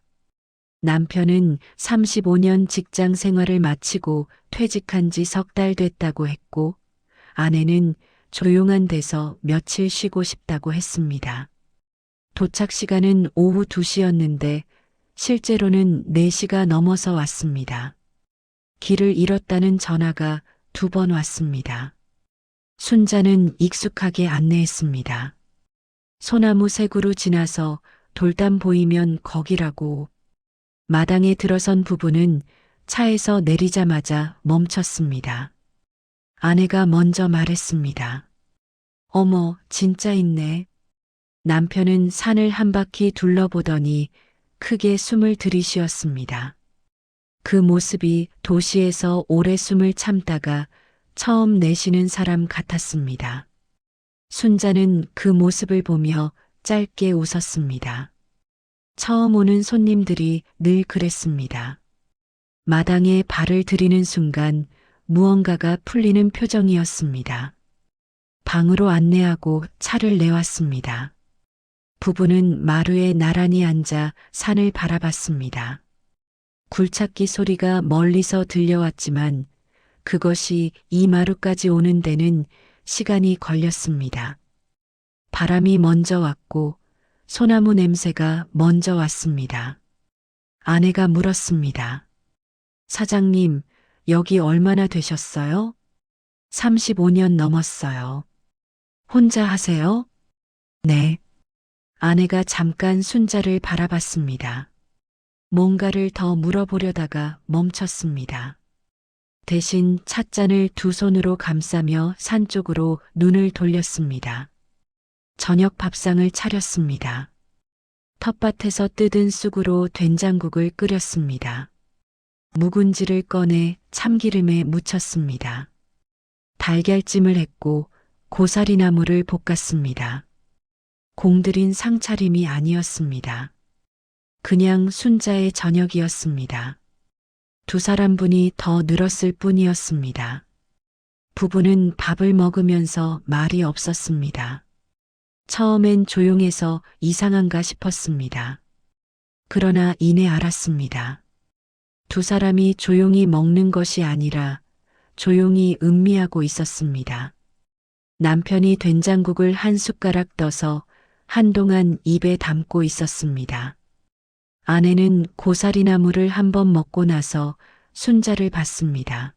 남편은 35년 직장 생활을 마치고 퇴직한 지 석 달 됐다고 했고, 아내는 조용한 데서 며칠 쉬고 싶다고 했습니다. 도착 시간은 오후 2시였는데 실제로는 4시가 넘어서 왔습니다. 길을 잃었다는 전화가 2번 왔습니다. 순자는 익숙하게 안내했습니다. 소나무 색으로 지나서 돌담 보이면 거기라고. 마당에 들어선 부부는 차에서 내리자마자 멈췄습니다. 아내가 먼저 말했습니다. 어머, 진짜 있네. 남편은 산을 한 바퀴 둘러보더니 크게 숨을 들이쉬었습니다. 그 모습이 도시에서 오래 숨을 참다가 처음 내쉬는 사람 같았습니다. 순자는 그 모습을 보며 짧게 웃었습니다. 처음 오는 손님들이 늘 그랬습니다. 마당에 발을 들이는 순간 무언가가 풀리는 표정이었습니다. 방으로 안내하고 차를 내왔습니다. 부부는 마루에 나란히 앉아 산을 바라봤습니다. 굴착기 소리가 멀리서 들려왔지만 그것이 이 마루까지 오는 데는 시간이 걸렸습니다. 바람이 먼저 왔고 소나무 냄새가 먼저 왔습니다. 아내가 물었습니다. 사장님, 여기 얼마나 되셨어요? 35년 넘었어요. 혼자 하세요? 네. 아내가 잠깐 순자를 바라봤습니다. 뭔가를 더 물어보려다가 멈췄습니다. 대신 찻잔을 두 손으로 감싸며 산 쪽으로 눈을 돌렸습니다. 저녁 밥상을 차렸습니다. 텃밭에서 뜯은 쑥으로 된장국을 끓였습니다. 묵은지를 꺼내 참기름에 묻혔습니다. 달걀찜을 했고 고사리나물을 볶았습니다. 공들인 상차림이 아니었습니다. 그냥 순자의 저녁이었습니다. 두 사람분이 더 늘었을 뿐이었습니다. 부부는 밥을 먹으면서 말이 없었습니다. 처음엔 조용해서 이상한가 싶었습니다. 그러나 이내 알았습니다. 두 사람이 조용히 먹는 것이 아니라 조용히 음미하고 있었습니다. 남편이 된장국을 한 숟가락 떠서 한동안 입에 담고 있었습니다. 아내는 고사리나물을 한번 먹고 나서 순자를 봤습니다.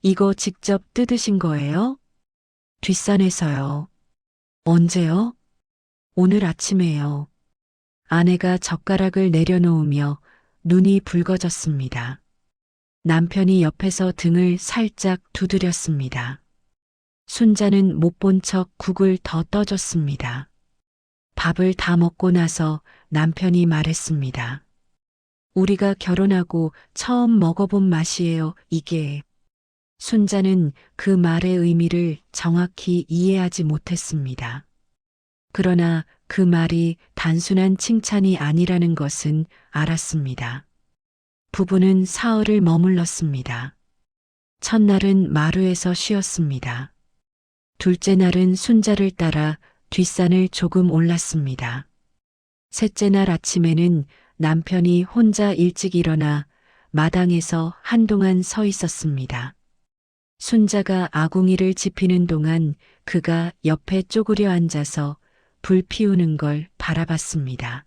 이거 직접 뜯으신 거예요? 뒷산에서요. 언제요? 오늘 아침에요. 아내가 젓가락을 내려놓으며 눈이 붉어졌습니다. 남편이 옆에서 등을 살짝 두드렸습니다. 순자는 못 본 척 국을 더 떠줬습니다. 밥을 다 먹고 나서 남편이 말했습니다. 우리가 결혼하고 처음 먹어본 맛이에요, 이게. 순자는 그 말의 의미를 정확히 이해하지 못했습니다. 그러나 그 말이 단순한 칭찬이 아니라는 것은 알았습니다. 부부는 사흘을 머물렀습니다. 첫날은 마루에서 쉬었습니다. 둘째 날은 순자를 따라 뒷산을 조금 올랐습니다. 셋째 날 아침에는 남편이 혼자 일찍 일어나 마당에서 한동안 서 있었습니다. 순자가 아궁이를 지피는 동안 그가 옆에 쪼그려 앉아서 불 피우는 걸 바라봤습니다.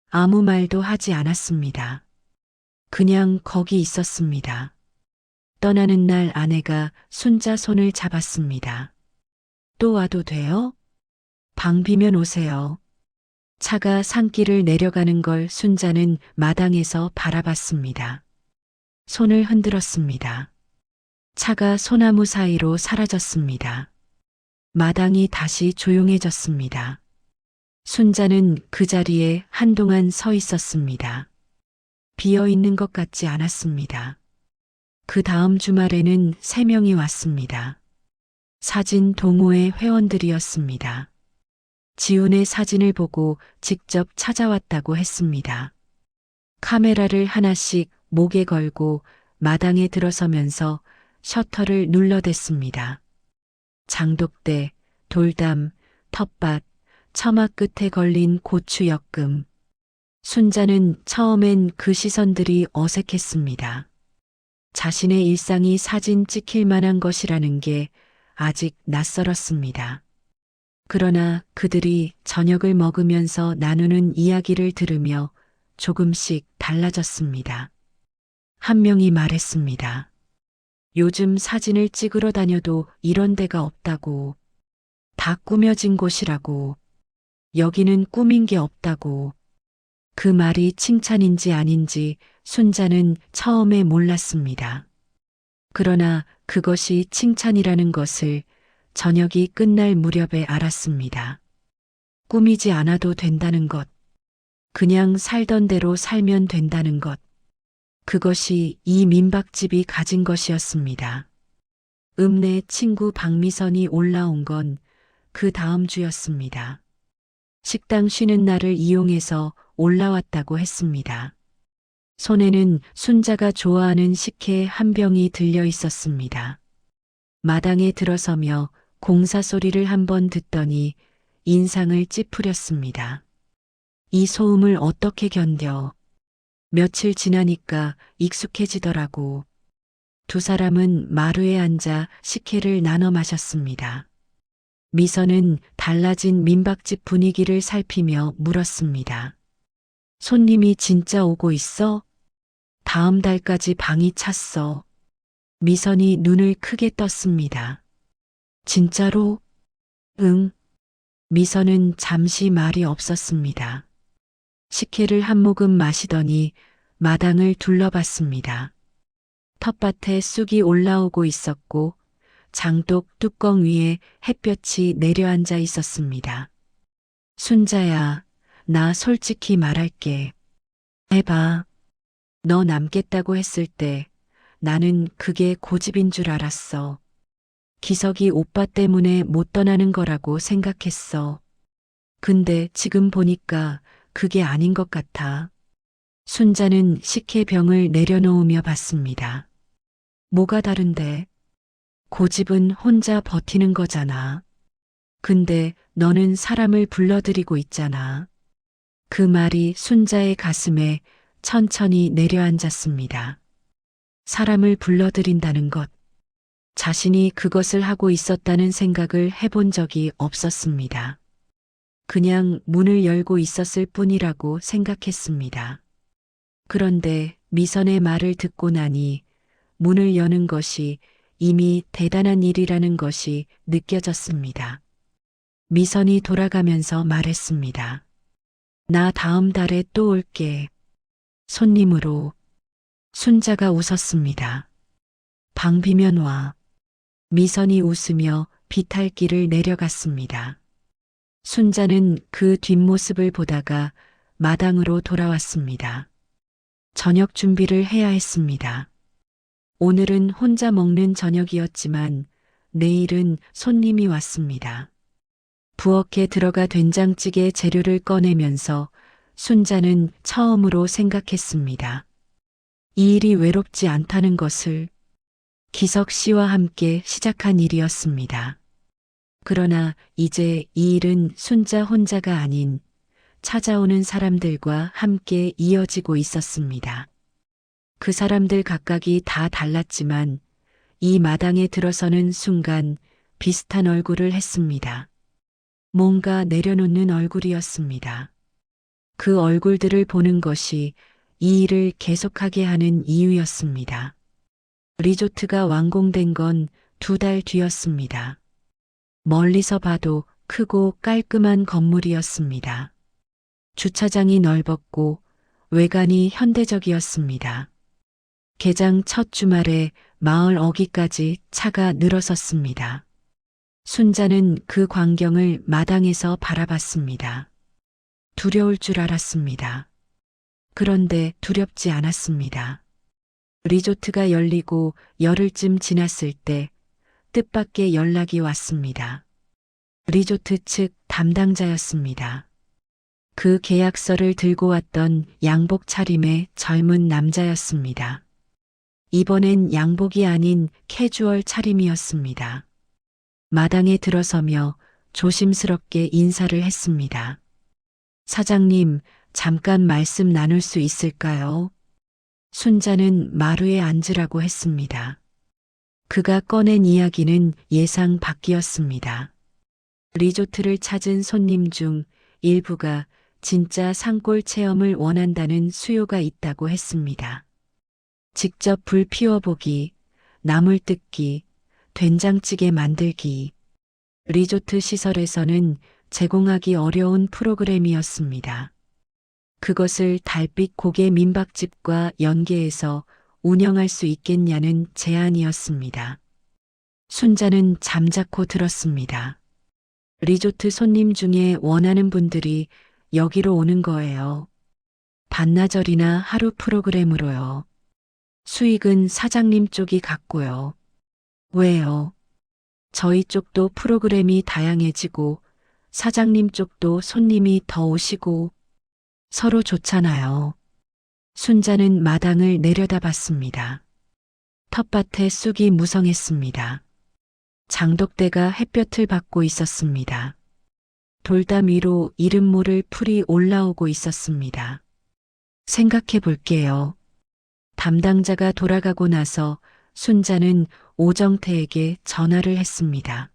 아무 말도 하지 않았습니다. 그냥 거기 있었습니다. 떠나는 날 아내가 순자 손을 잡았습니다. 또 와도 돼요? 방 비면 오세요. 차가 산길을 내려가는 걸 순자는 마당에서 바라봤습니다. 손을 흔들었습니다. 차가 소나무 사이로 사라졌습니다. 마당이 다시 조용해졌습니다. 순자는 그 자리에 한동안 서 있었습니다. 비어 있는 것 같지 않았습니다. 그 다음 주말에는 3명이 왔습니다. 사진 동호회 회원들이었습니다. 지훈의 사진을 보고 직접 찾아왔다고 했습니다. 카메라를 하나씩 목에 걸고 마당에 들어서면서 셔터를 눌러댔습니다. 장독대, 돌담, 텃밭, 처마 끝에 걸린 고추 엮음. 순자는 처음엔 그 시선들이 어색했습니다. 자신의 일상이 사진 찍힐 만한 것이라는 게 아직 낯설었습니다. 그러나 그들이 저녁을 먹으면서 나누는 이야기를 들으며 조금씩 달라졌습니다. 한 명이 말했습니다. 요즘 사진을 찍으러 다녀도 이런 데가 없다고. 다 꾸며진 곳이라고. 여기는 꾸민 게 없다고. 그 말이 칭찬인지 아닌지 순자는 처음에 몰랐습니다. 그러나 그것이 칭찬이라는 것을 저녁이 끝날 무렵에 알았습니다. 꾸미지 않아도 된다는 것. 그냥 살던 대로 살면 된다는 것. 그것이 이 민박집이 가진 것이었습니다. 읍내 친구 박미선이 올라온 건 그 다음 주였습니다. 식당 쉬는 날을 이용해서 올라왔다고 했습니다. 손에는 순자가 좋아하는 식혜 한 병이 들려 있었습니다. 마당에 들어서며 공사 소리를 한번 듣더니 인상을 찌푸렸습니다. 이 소음을 어떻게 견뎌? 며칠 지나니까 익숙해지더라고. 두 사람은 마루에 앉아 식혜를 나눠 마셨습니다. 미선은 달라진 민박집 분위기를 살피며 물었습니다. 손님이 진짜 오고 있어? 다음 달까지 방이 찼어. 미선이 눈을 크게 떴습니다. 진짜로? 응. 미선은 잠시 말이 없었습니다. 식혜를 한 모금 마시더니 마당을 둘러봤습니다. 텃밭에 쑥이 올라오고 있었고 장독 뚜껑 위에 햇볕이 내려앉아 있었습니다. 순자야, 나 솔직히 말할게. 해봐. 너 남겠다고 했을 때 나는 그게 고집인 줄 알았어. 기석이 오빠 때문에 못 떠나는 거라고 생각했어. 근데 지금 보니까 그게 아닌 것 같아. 순자는 식혜병을 내려놓으며 봤습니다. 뭐가 다른데? 고집은 혼자 버티는 거잖아. 근데 너는 사람을 불러들이고 있잖아. 그 말이 순자의 가슴에 천천히 내려앉았습니다. 사람을 불러들인다는 것. 자신이 그것을 하고 있었다는 생각을 해본 적이 없었습니다. 그냥 문을 열고 있었을 뿐이라고 생각했습니다. 그런데 미선의 말을 듣고 나니 문을 여는 것이 이미 대단한 일이라는 것이 느껴졌습니다. 미선이 돌아가면서 말했습니다. 나 다음 달에 또 올게. 손님으로. 순자가 웃었습니다. 방 비면 와. 미선이 웃으며 비탈길을 내려갔습니다. 순자는 그 뒷모습을 보다가 마당으로 돌아왔습니다. 저녁 준비를 해야 했습니다. 오늘은 혼자 먹는 저녁이었지만 내일은 손님이 왔습니다. 부엌에 들어가 된장찌개 재료를 꺼내면서 순자는 처음으로 생각했습니다. 이 일이 외롭지 않다는 것을. 기석 씨와 함께 시작한 일이었습니다. 그러나 이제 이 일은 순자 혼자가 아닌 찾아오는 사람들과 함께 이어지고 있었습니다. 그 사람들 각각이 다 달랐지만 이 마당에 들어서는 순간 비슷한 얼굴을 했습니다. 뭔가 내려놓는 얼굴이었습니다. 그 얼굴들을 보는 것이 이 일을 계속하게 하는 이유였습니다. 리조트가 완공된 건 2달 뒤였습니다. 멀리서 봐도 크고 깔끔한 건물이었습니다. 주차장이 넓었고 외관이 현대적이었습니다. 개장 첫 주말에 마을 어귀까지 차가 늘어섰습니다. 순자는 그 광경을 마당에서 바라봤습니다. 두려울 줄 알았습니다. 그런데 두렵지 않았습니다. 리조트가 열리고 열흘쯤 지났을 때 뜻밖의 연락이 왔습니다. 리조트 측 담당자였습니다. 그 계약서를 들고 왔던 양복 차림의 젊은 남자였습니다. 이번엔 양복이 아닌 캐주얼 차림이었습니다. 마당에 들어서며 조심스럽게 인사를 했습니다. 사장님, 잠깐 말씀 나눌 수 있을까요? 순자는 마루에 앉으라고 했습니다. 그가 꺼낸 이야기는 예상 밖이었습니다. 리조트를 찾은 손님 중 일부가 진짜 산골 체험을 원한다는 수요가 있다고 했습니다. 직접 불 피워보기, 나물 뜯기, 된장찌개 만들기. 리조트 시설에서는 제공하기 어려운 프로그램이었습니다. 그것을 달빛 고개 민박집과 연계해서 운영할 수 있겠냐는 제안이었습니다. 순자는 잠자코 들었습니다. 리조트 손님 중에 원하는 분들이 여기로 오는 거예요. 반나절이나 하루 프로그램으로요. 수익은 사장님 쪽이 갖고요. 왜요? 저희 쪽도 프로그램이 다양해지고 사장님 쪽도 손님이 더 오시고 서로 좋잖아요. 순자는 마당을 내려다봤습니다. 텃밭에 쑥이 무성했습니다. 장독대가 햇볕을 받고 있었습니다. 돌담 위로 이름 모를 풀이 올라오고 있었습니다. 생각해 볼게요. 담당자가 돌아가고 나서 순자는 오정태에게 전화를 했습니다.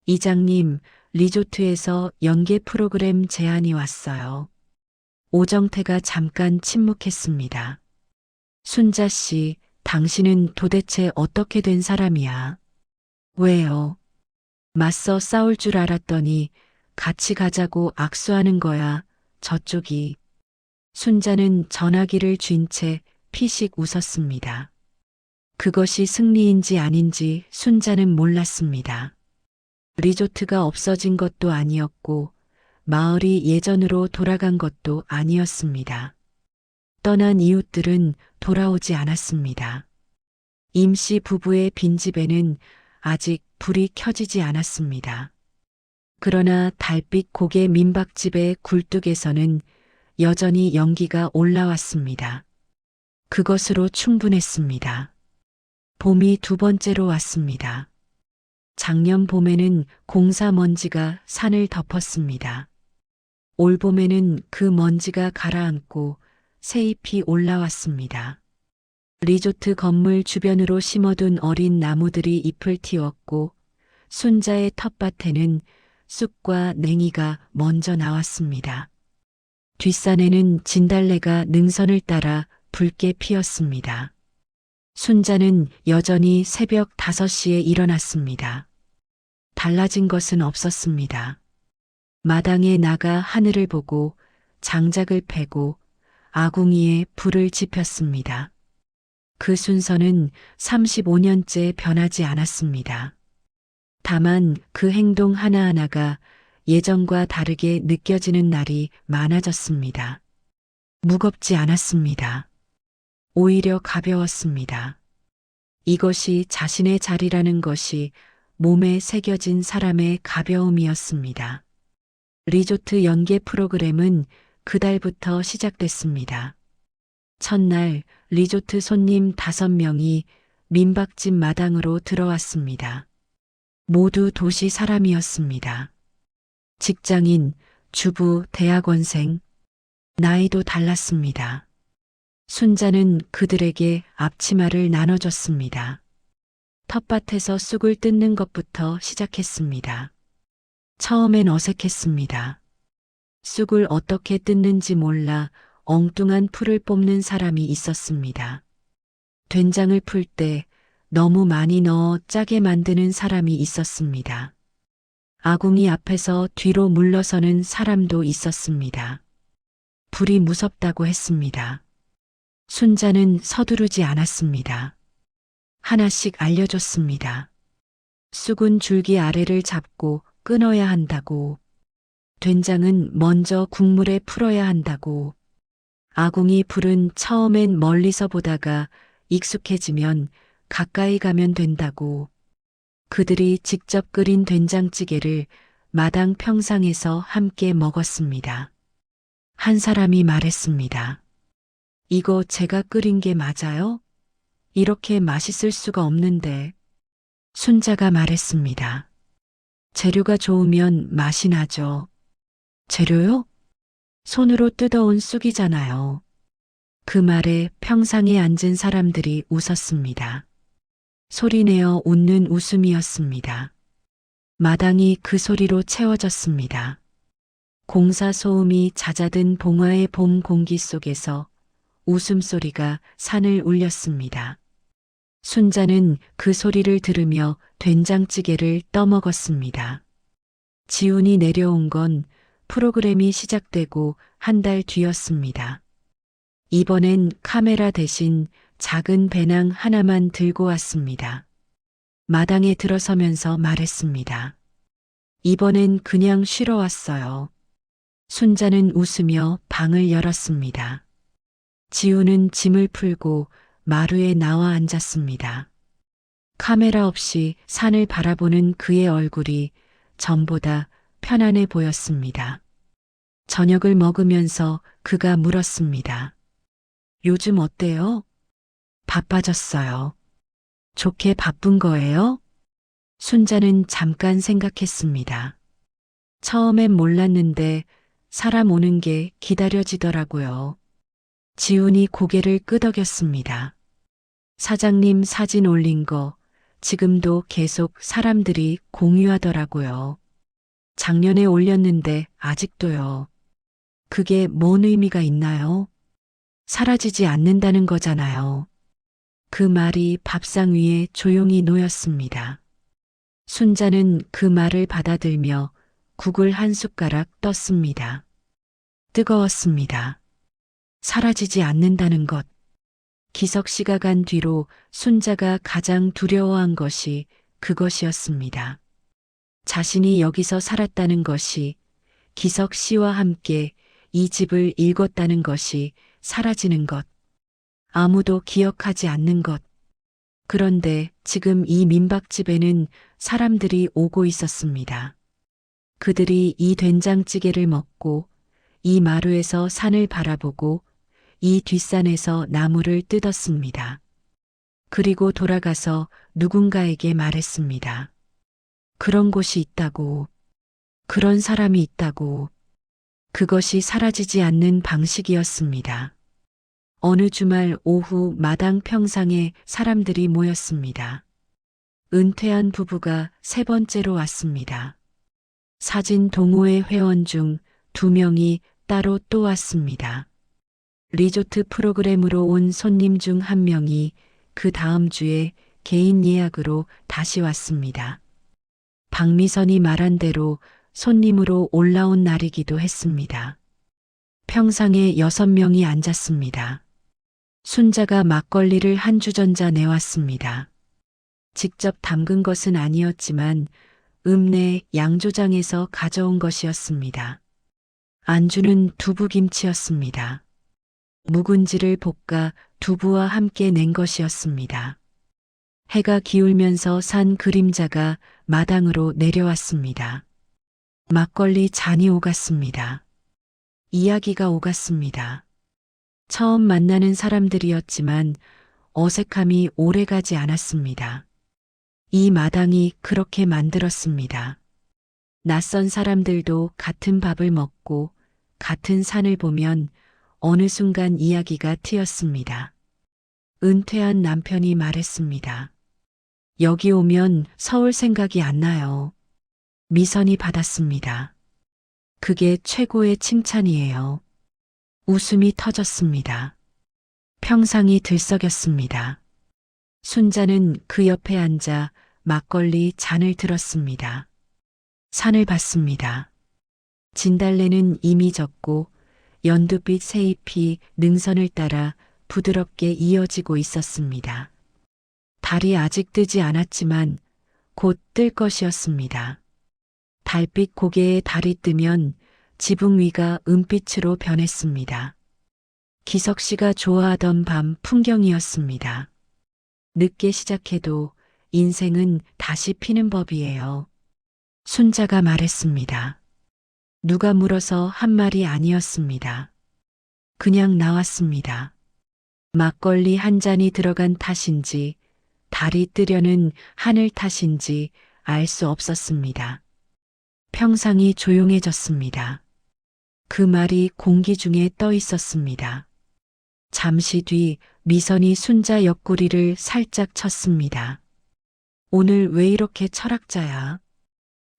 이장님, 리조트에서 연계 프로그램 제안이 왔어요. 오정태가 잠깐 침묵했습니다. 순자 씨, 당신은 도대체 어떻게 된 사람이야? 왜요? 맞서 싸울 줄 알았더니 같이 가자고 악수하는 거야, 저쪽이. 순자는 전화기를 쥔 채 피식 웃었습니다. 그것이 승리인지 아닌지 순자는 몰랐습니다. 리조트가 없어진 것도 아니었고 마을이 예전으로 돌아간 것도 아니었습니다. 떠난 이웃들은 돌아오지 않았습니다. 임씨 부부의 빈집에는 아직 불이 켜지지 않았습니다. 그러나 달빛 고개 민박집의 굴뚝에서는 여전히 연기가 올라왔습니다. 그것으로 충분했습니다. 봄이 두 번째로 왔습니다. 작년 봄에는 공사 먼지가 산을 덮었습니다. 올 봄에는 그 먼지가 가라앉고 새잎이 올라왔습니다. 리조트 건물 주변으로 심어둔 어린 나무들이 잎을 틔웠고 순자의 텃밭에는 쑥과 냉이가 먼저 나왔습니다. 뒷산에는 진달래가 능선을 따라 붉게 피었습니다. 순자는 여전히 새벽 5시에 일어났습니다. 달라진 것은 없었습니다. 마당에 나가 하늘을 보고 장작을 패고 아궁이에 불을 지폈습니다. 그 순서는 35년째 변하지 않았습니다. 다만 그 행동 하나하나가 예전과 다르게 느껴지는 날이 많아졌습니다. 무겁지 않았습니다. 오히려 가벼웠습니다. 이것이 자신의 자리라는 것이 몸에 새겨진 사람의 가벼움이었습니다. 리조트 연계 프로그램은 그달부터 시작됐습니다. 첫날 리조트 손님 5명이 민박집 마당으로 들어왔습니다. 모두 도시 사람이었습니다. 직장인, 주부, 대학원생, 나이도 달랐습니다. 순자는 그들에게 앞치마를 나눠줬습니다. 텃밭에서 쑥을 뜯는 것부터 시작했습니다. 처음엔 어색했습니다. 쑥을 어떻게 뜯는지 몰라 엉뚱한 풀을 뽑는 사람이 있었습니다. 된장을 풀 때 너무 많이 넣어 짜게 만드는 사람이 있었습니다. 아궁이 앞에서 뒤로 물러서는 사람도 있었습니다. 불이 무섭다고 했습니다. 순자는 서두르지 않았습니다. 하나씩 알려줬습니다. 쑥은 줄기 아래를 잡고 끊어야 한다고. 된장은 먼저 국물에 풀어야 한다고. 아궁이 불은 처음엔 멀리서 보다가 익숙해지면 가까이 가면 된다고. 그들이 직접 끓인 된장찌개를 마당 평상에서 함께 먹었습니다. 한 사람이 말했습니다. 이거 제가 끓인 게 맞아요? 이렇게 맛있을 수가 없는데. 순자가 말했습니다. 재료가 좋으면 맛이 나죠. 재료요? 손으로 뜯어온 쑥이잖아요. 그 말에 평상에 앉은 사람들이 웃었습니다. 소리내어 웃는 웃음이었습니다. 마당이 그 소리로 채워졌습니다. 공사 소음이 잦아든 봉화의 봄 공기 속에서 웃음소리가 산을 울렸습니다. 순자는 그 소리를 들으며 된장찌개를 떠먹었습니다. 지훈이 내려온 건 프로그램이 시작되고 한 달 뒤였습니다. 이번엔 카메라 대신 작은 배낭 하나만 들고 왔습니다. 마당에 들어서면서 말했습니다. 이번엔 그냥 쉬러 왔어요. 순자는 웃으며 방을 열었습니다. 지우는 짐을 풀고 마루에 나와 앉았습니다. 카메라 없이 산을 바라보는 그의 얼굴이 전보다 편안해 보였습니다. 저녁을 먹으면서 그가 물었습니다. 요즘 어때요? 바빠졌어요. 좋게 바쁜 거예요? 순자는 잠깐 생각했습니다. 처음엔 몰랐는데 사람 오는 게 기다려지더라고요. 지훈이 고개를 끄덕였습니다. 사장님 사진 올린 거 지금도 계속 사람들이 공유하더라고요. 작년에 올렸는데 아직도요. 그게 뭔 의미가 있나요? 사라지지 않는다는 거잖아요. 그 말이 밥상 위에 조용히 놓였습니다. 순자는 그 말을 받아들며 국을 한 숟가락 떴습니다. 뜨거웠습니다. 사라지지 않는다는 것. 기석 씨가 간 뒤로 순자가 가장 두려워한 것이 그것이었습니다. 자신이 여기서 살았다는 것이, 기석 씨와 함께 이 집을 읽었다는 것이 사라지는 것. 아무도 기억하지 않는 것. 그런데 지금 이 민박집에는 사람들이 오고 있었습니다. 그들이 이 된장찌개를 먹고, 이 마루에서 산을 바라보고, 이 뒷산에서 나무를 뜯었습니다. 그리고 돌아가서 누군가에게 말했습니다. 그런 곳이 있다고, 그런 사람이 있다고. 그것이 사라지지 않는 방식이었습니다. 어느 주말 오후 마당 평상에 사람들이 모였습니다. 은퇴한 부부가 세 번째로 왔습니다. 사진 동호회 회원 중 2명이 따로 또 왔습니다. 리조트 프로그램으로 온 손님 중 1명이 그 다음 주에 개인 예약으로 다시 왔습니다. 박미선이 말한 대로 손님으로 올라온 날이기도 했습니다. 평상에 6명이 앉았습니다. 순자가 막걸리를 한 주전자 내왔습니다. 직접 담근 것은 아니었지만 읍내 양조장에서 가져온 것이었습니다. 안주는 두부김치였습니다. 묵은지를 볶아 두부와 함께 낸 것이었습니다. 해가 기울면서 산 그림자가 마당으로 내려왔습니다. 막걸리 잔이 오갔습니다. 이야기가 오갔습니다. 처음 만나는 사람들이었지만 어색함이 오래가지 않았습니다. 이 마당이 그렇게 만들었습니다. 낯선 사람들도 같은 밥을 먹고 같은 산을 보면 어느 순간 이야기가 트였습니다. 은퇴한 남편이 말했습니다. 여기 오면 서울 생각이 안 나요. 미선이 받았습니다. 그게 최고의 칭찬이에요. 웃음이 터졌습니다. 평상이 들썩였습니다. 순자는 그 옆에 앉아 막걸리 잔을 들었습니다. 산을 봤습니다. 진달래는 이미 졌고 연두빛 새잎이 능선을 따라 부드럽게 이어지고 있었습니다. 달이 아직 뜨지 않았지만 곧 뜰 것이었습니다. 달빛 고개에 달이 뜨면 지붕 위가 은빛으로 변했습니다. 기석 씨가 좋아하던 밤 풍경이었습니다. 늦게 시작해도 인생은 다시 피는 법이에요. 순자가 말했습니다. 누가 물어서 한 말이 아니었습니다. 그냥 나왔습니다. 막걸리 한 잔이 들어간 탓인지 달이 뜨려는 하늘 탓인지 알 수 없었습니다. 평상이 조용해졌습니다. 그 말이 공기 중에 떠 있었습니다. 잠시 뒤 미선이 순자 옆구리를 살짝 쳤습니다. 오늘 왜 이렇게 철학자야?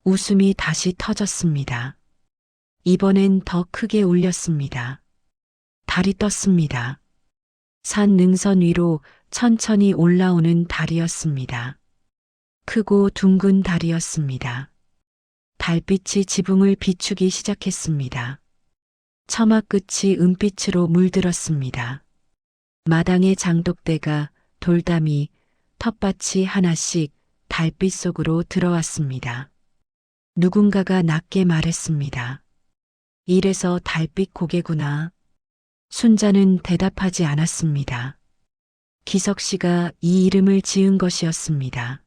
웃음이 다시 터졌습니다. 이번엔 더 크게 울렸습니다. 달이 떴습니다. 산 능선 위로 천천히 올라오는 달이었습니다. 크고 둥근 달이었습니다. 달빛이 지붕을 비추기 시작했습니다. 처마 끝이 은빛으로 물들었습니다. 마당의 장독대가, 돌담이, 텃밭이 하나씩 달빛 속으로 들어왔습니다. 누군가가 낮게 말했습니다. 이래서 달빛 고개구나. 순자는 대답하지 않았습니다. 기석 씨가 이 이름을 지은 것이었습니다.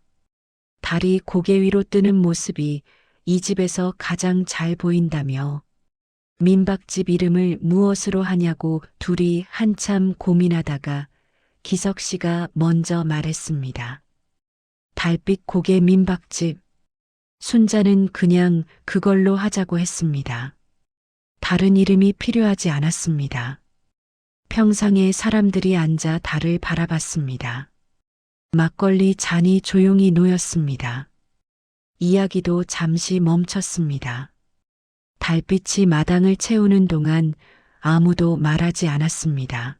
달이 고개 위로 뜨는 모습이 이 집에서 가장 잘 보인다며 민박집 이름을 무엇으로 하냐고 둘이 한참 고민하다가 기석 씨가 먼저 말했습니다. 달빛 고개 민박집. 순자는 그냥 그걸로 하자고 했습니다. 다른 이름이 필요하지 않았습니다. 평상에 사람들이 앉아 달을 바라봤습니다. 막걸리 잔이 조용히 놓였습니다. 이야기도 잠시 멈췄습니다. 달빛이 마당을 채우는 동안 아무도 말하지 않았습니다.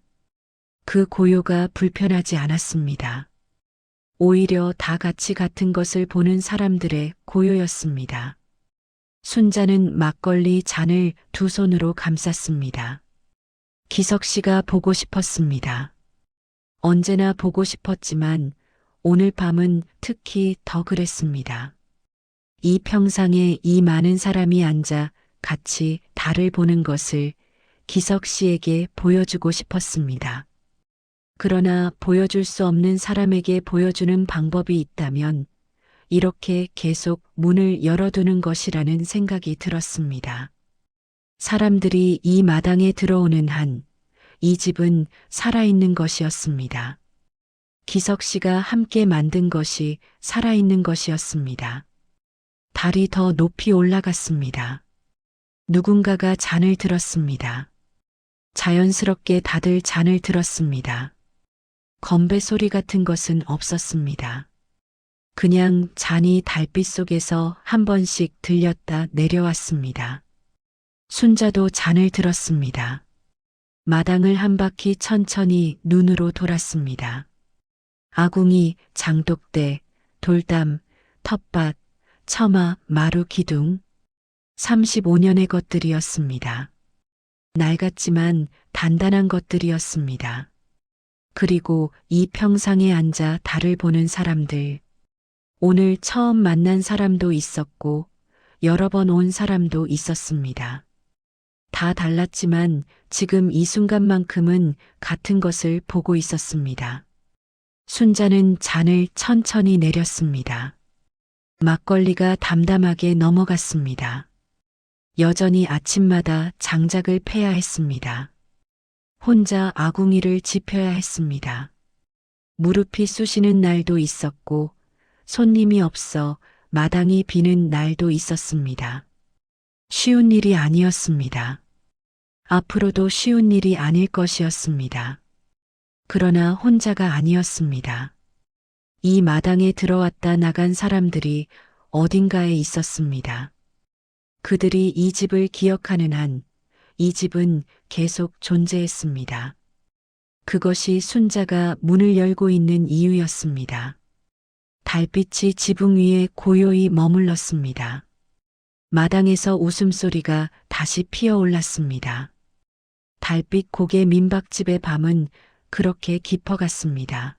그 고요가 불편하지 않았습니다. 오히려 다 같이 같은 것을 보는 사람들의 고요였습니다. 순자는 막걸리 잔을 두 손으로 감쌌습니다. 기석 씨가 보고 싶었습니다. 언제나 보고 싶었지만 오늘 밤은 특히 더 그랬습니다. 이 평상에 이 많은 사람이 앉아 같이 달을 보는 것을 기석 씨에게 보여주고 싶었습니다. 그러나 보여줄 수 없는 사람에게 보여주는 방법이 있다면 이렇게 계속 문을 열어두는 것이라는 생각이 들었습니다. 사람들이 이 마당에 들어오는 한 이 집은 살아있는 것이었습니다. 기석 씨가 함께 만든 것이 살아있는 것이었습니다. 달이 더 높이 올라갔습니다. 누군가가 잔을 들었습니다. 자연스럽게 다들 잔을 들었습니다. 건배 소리 같은 것은 없었습니다. 그냥 잔이 달빛 속에서 한 번씩 들렸다 내려왔습니다. 순자도 잔을 들었습니다. 마당을 한 바퀴 천천히 눈으로 돌았습니다. 아궁이, 장독대, 돌담, 텃밭, 처마, 마루 기둥. 35년의 것들이었습니다. 낡았지만 단단한 것들이었습니다. 그리고 이 평상에 앉아 달을 보는 사람들. 오늘 처음 만난 사람도 있었고 여러 번 온 사람도 있었습니다. 다 달랐지만 지금 이 순간만큼은 같은 것을 보고 있었습니다. 순자는 잔을 천천히 내렸습니다. 막걸리가 담담하게 넘어갔습니다. 여전히 아침마다 장작을 패야 했습니다. 혼자 아궁이를 지펴야 했습니다. 무릎이 쑤시는 날도 있었고 손님이 없어 마당이 비는 날도 있었습니다. 쉬운 일이 아니었습니다. 앞으로도 쉬운 일이 아닐 것이었습니다. 그러나 혼자가 아니었습니다. 이 마당에 들어왔다 나간 사람들이 어딘가에 있었습니다. 그들이 이 집을 기억하는 한 이 집은 계속 존재했습니다. 그것이 순자가 문을 열고 있는 이유였습니다. 달빛이 지붕 위에 고요히 머물렀습니다. 마당에서 웃음소리가 다시 피어올랐습니다. 달빛 고개 민박집의 밤은 그렇게 깊어갔습니다.